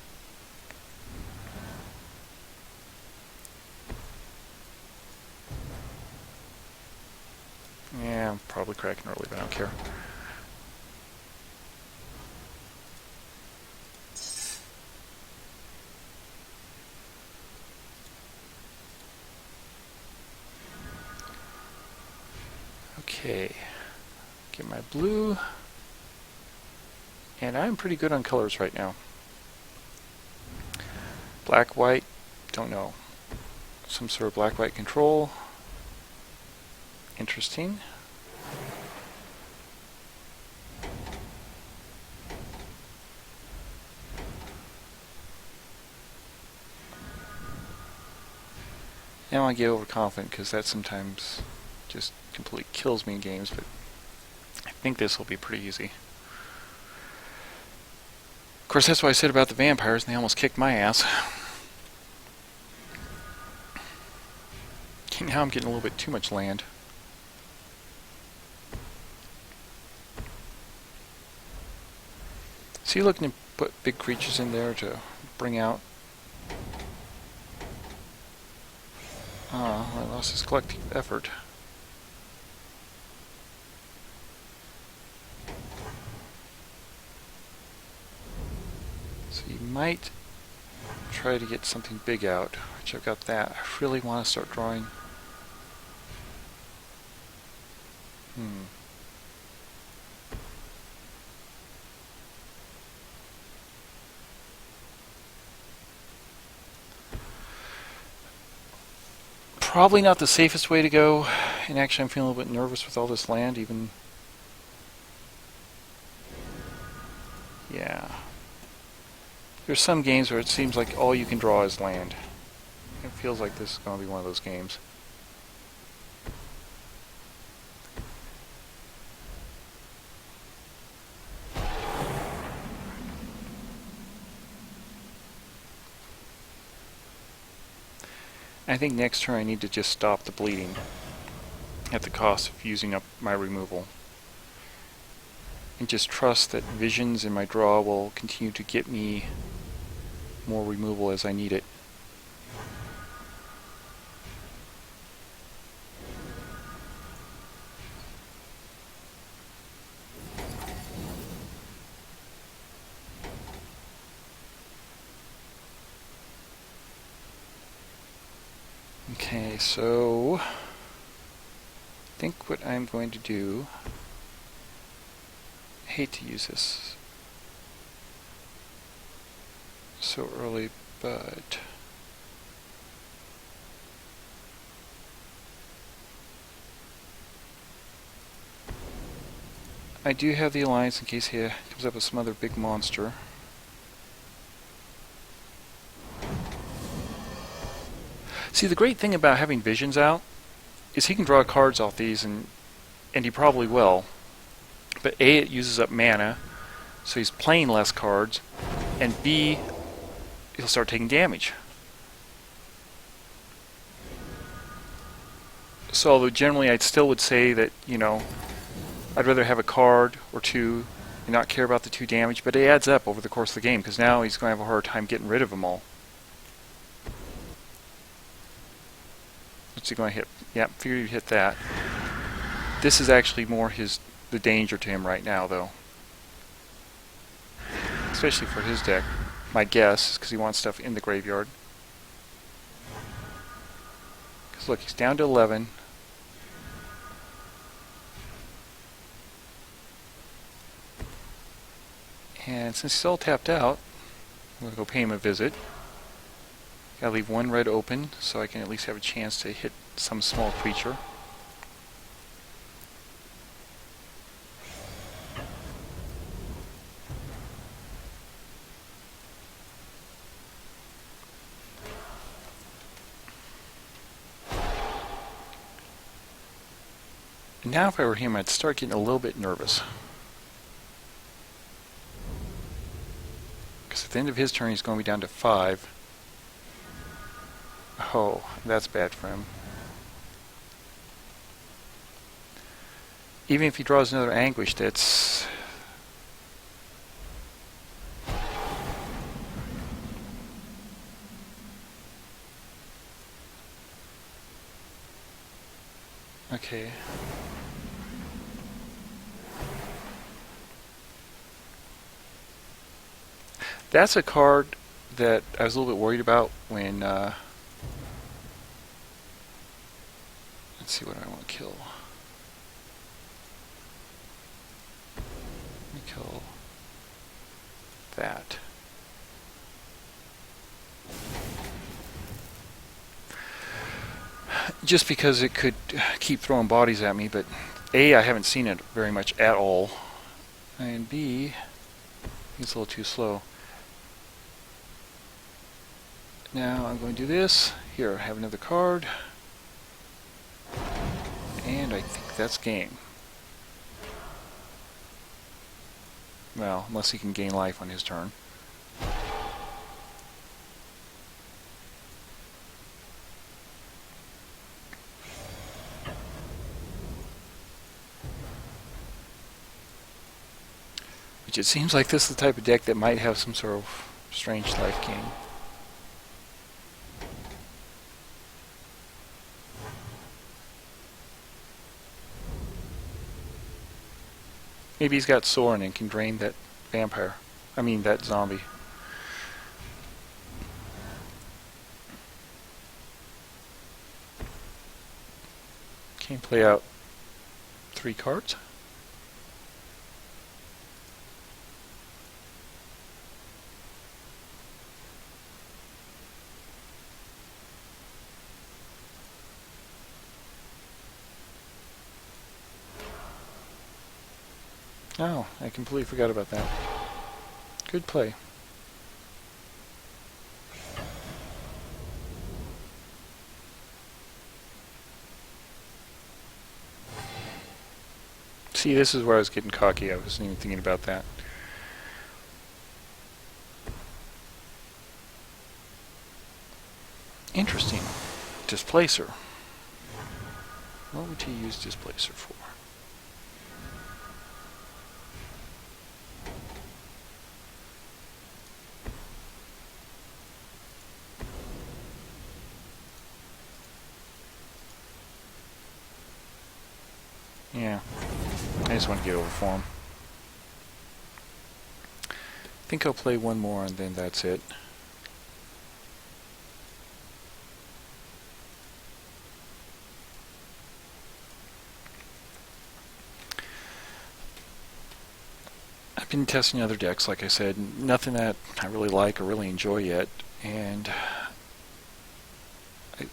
Yeah, I'm probably cracking early, but I don't care. Okay, get my blue, and I'm pretty good on colors right now. Black, white, don't know. Some sort of black-white control. Interesting. I don't want to get overconfident because that sometimes just completely kills me in games, but I think this will be pretty easy. Of course, that's what I said about the vampires, and they almost kicked my ass. Now I'm getting a little bit too much land. Is he looking to put big creatures in there to bring out? Oh, I lost his collective effort. So you might try to get something big out, which I've got that. I really want to start drawing. Probably not the safest way to go, and actually I'm feeling a little bit nervous with all this land even. Yeah. There's some games where it seems like all you can draw is land. It feels like this is going to be one of those games. I think next turn I need to just stop the bleeding at the cost of using up my removal. And just trust that visions in my draw will continue to get me more removal as I need it. Okay, so I think what I'm going to do, I hate to use this so early, but I do have the alliance in case he comes up with some other big monster. See, the great thing about having visions out is he can draw cards off these, and he probably will. But A, it uses up mana, so he's playing less cards, and B, he'll start taking damage. So although generally I still would say that, you know, I'd rather have a card or two and not care about the 2 damage, but it adds up over the course of the game, because now he's going to have a hard time getting rid of them all. What's he going to hit? Yeah, figured he'd hit that. This is actually more the danger to him right now, though. Especially for his deck. My guess is because he wants stuff in the graveyard. Because look, he's down to 11. And since he's all tapped out, I'm going to go pay him a visit. Gotta leave 1 red open so I can at least have a chance to hit some small creature. And now if I were him, I'd start getting a little bit nervous. Because at the end of his turn he's going to be down to 5. Oh, that's bad for him. Even if he draws another Anguish, that's... Okay. That's a card that I was a little bit worried about when... let's see what I want to kill. Let me kill that. Just because it could keep throwing bodies at me, but A, I haven't seen it very much at all, and B, it's a little too slow. Now I'm going to do this. Here, I have another card. And I think that's game. Well, unless he can gain life on his turn. Which it seems like this is the type of deck that might have some sort of strange life gain. Maybe he's got Sorin and can drain that vampire. I mean, that zombie. Can play out 3 cards. Oh, I completely forgot about that. Good play. See, this is where I was getting cocky. I wasn't even thinking about that. Interesting. Displacer. What would he use Displacer for? Yeah, I just want to get over for him. I think I'll play one more and then that's it. I've been testing other decks, like I said, nothing that I really like or really enjoy yet, and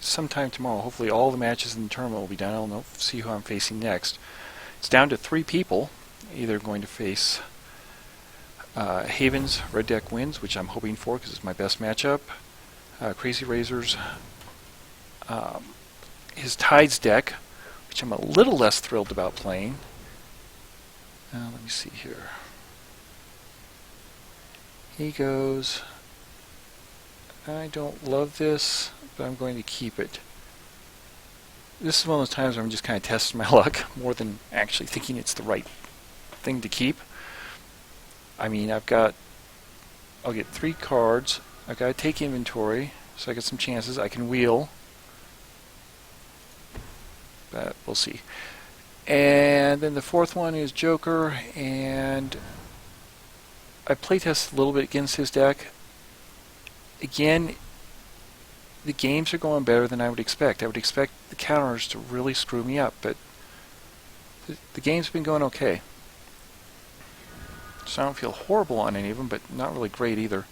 sometime tomorrow, hopefully all the matches in the tournament will be done. I'll see who I'm facing next. It's down to 3 people. Either going to face Haven's Red Deck Wins, which I'm hoping for because it's my best matchup. Crazy Razors, his Tides deck, which I'm a little less thrilled about playing. Let me see here. He goes, I don't love this, but I'm going to keep it. This is one of those times where I'm just kind of testing my luck more than actually thinking it's the right thing to keep. I mean, I'll get 3 cards. I've got to take inventory, so I get some chances. I can wheel, but we'll see. And then the 4th one is Joker, and I playtested a little bit against his deck. Again, the games are going better than I would expect. I would expect the counters to really screw me up, but the game's been going okay. So I don't feel horrible on any of them, but not really great either.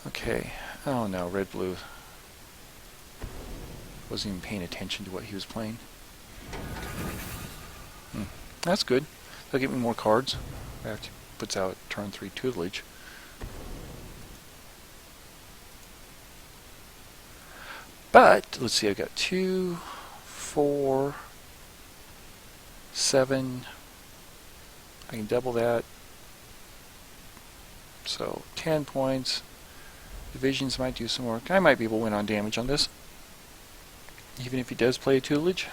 Okay. Oh no, red-blue. Wasn't even paying attention to what he was playing. That's good. They'll get me more cards after he puts out turn 3 tutelage. But, let's see, I've got 2, 4, 7. I can double that. So, 10 points. Divisions might do some work. I might be able to win on damage on this. Even if he does play a tutelage.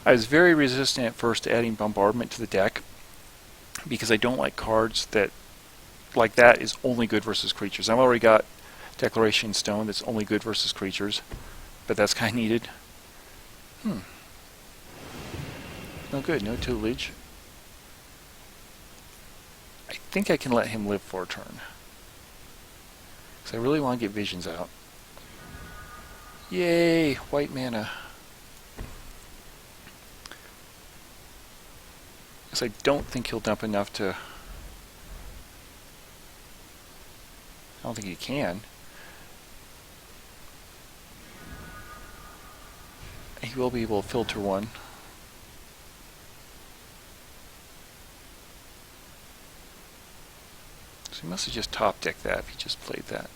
I was very resistant at first to adding bombardment to the deck, because I don't like cards that, like that, is only good versus creatures. I've already got Declaration Stone that's only good versus creatures, but that's kind of needed. No good, no tutelage. I think I can let him live for a turn, because I really want to get visions out. Yay, white mana. I don't think he'll dump enough to... I don't think he can. He will be able to filter one. He must have just top decked that if he just played that.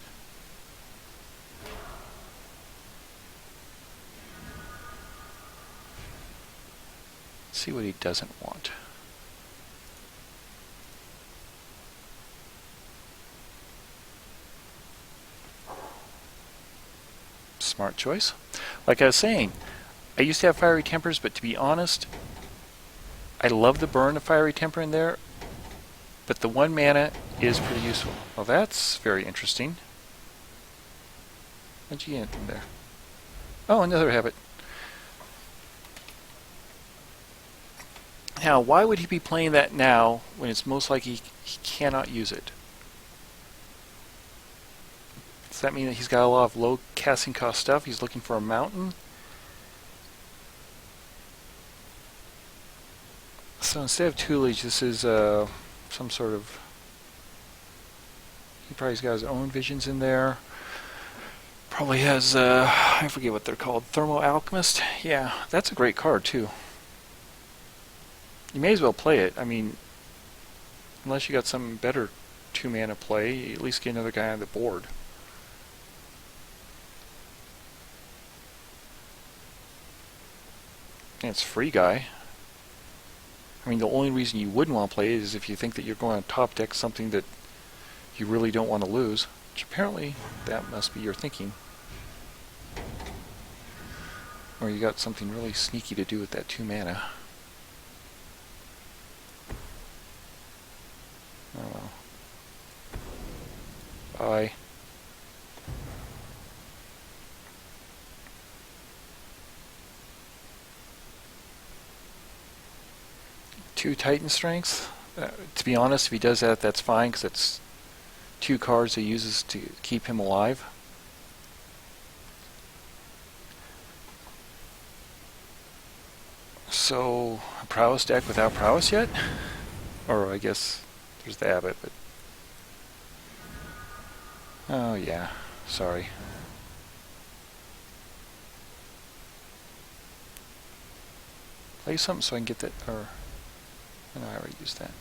Let's see what he doesn't want. Smart choice. Like I was saying, I used to have fiery tempers, but to be honest, I love the burn of fiery temper in there, but the 1 mana is pretty useful. Well, that's very interesting. What'd you get in there? Oh, another habit. Now, why would he be playing that now when it's most likely he cannot use it? Does that mean that he's got a lot of low casting cost stuff? He's looking for a mountain? So instead of Tutelage, this is some sort of... He probably's got his own visions in there. Probably has, I forget what they're called, Thermal Alchemist? Yeah, that's a great card too. You may as well play it. I mean, unless you got some better 2 mana play, you at least get another guy on the board. And it's free guy. I mean, the only reason you wouldn't want to play it is if you think that you're going to top deck something that you really don't want to lose, which apparently that must be your thinking. Or you got something really sneaky to do with that 2 mana. Oh well. Bye. Two Titan Strength. To be honest, if he does that, that's fine, because it's 2 cards he uses to keep him alive. So, a prowess deck without prowess yet? Or I guess there's the abbot, but... Oh yeah, sorry. Play something so I can get that, or... No, I already used that.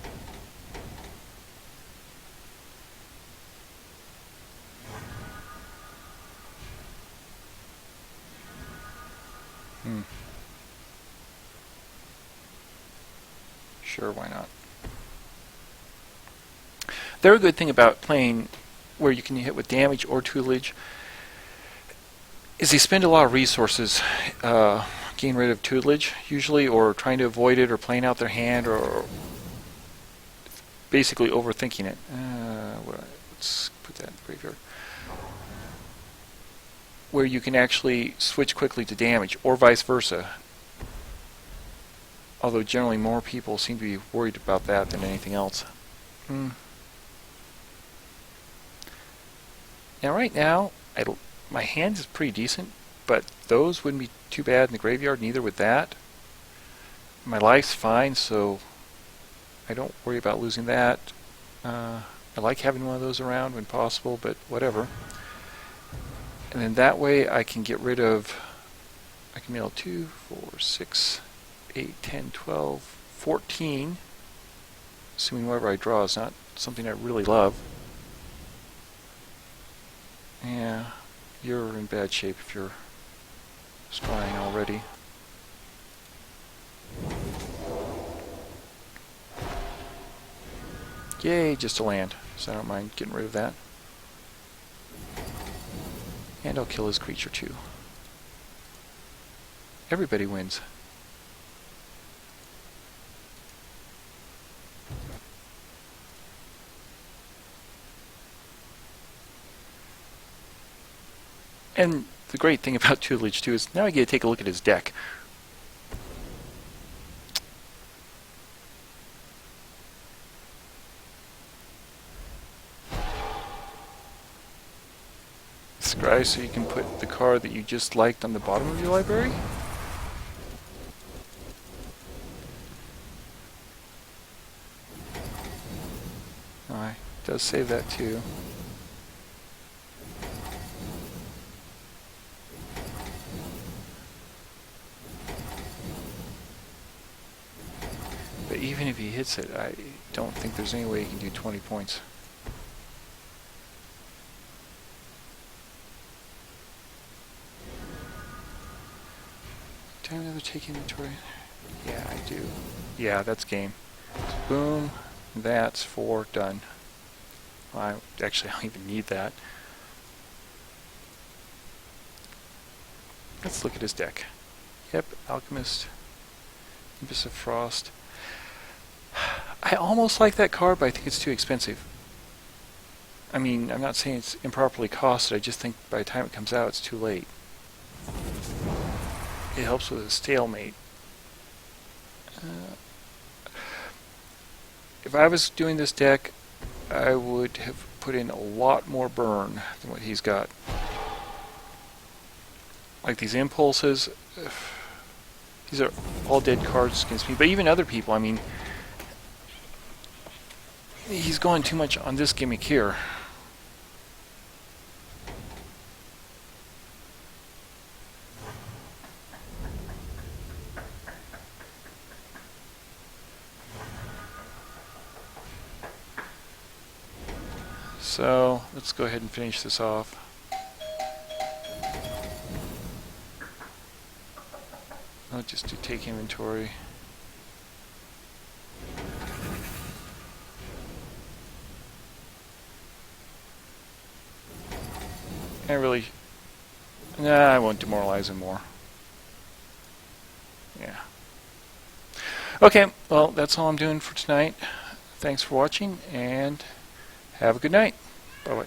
Sure, why not? The other good thing about playing where you can hit with damage or tutelage is they spend a lot of resources getting rid of tutelage, usually, or trying to avoid it, or playing out their hand, or basically overthinking it. Let's put that in the graveyard. Where you can actually switch quickly to damage, or vice versa. Although generally more people seem to be worried about that than anything else. Now right now, my hand is pretty decent, but those wouldn't be too bad in the graveyard, neither would that. My life's fine, so I don't worry about losing that. I like having one of those around when possible, but whatever. And then that way I can get rid of, I can mill 2, 4, 6, 8, 10, 12, 14, assuming whatever I draw is not something I really love. Yeah, you're in bad shape if you're scrying already. Yay, just a land, so I don't mind getting rid of that. And I'll kill his creature too. Everybody wins. And the great thing about tutelage too is now I get to take a look at his deck. Scry so you can put the card that you just liked on the bottom of your library. Oh, it does save that too. But even if he hits it, I don't think there's any way he can do 20 points. Do I have another take inventory? Yeah, I do. Yeah, that's game. Boom. That's 4 done. Well, actually, I don't even need that. Let's look at his deck. Yep, Alchemist, Nimbus of Frost. I almost like that card, but I think it's too expensive. I mean, I'm not saying it's improperly costed, I just think by the time it comes out, it's too late. It helps with a stalemate. If I was doing this deck, I would have put in a lot more burn than what he's got. Like these impulses, these are all dead cards against me, but even other people, I mean, he's going too much on this gimmick here. So let's go ahead and finish this off. I'll just do take inventory. I won't demoralize him more. Yeah. Okay, well, that's all I'm doing for tonight. Thanks for watching, and have a good night. Bye-bye.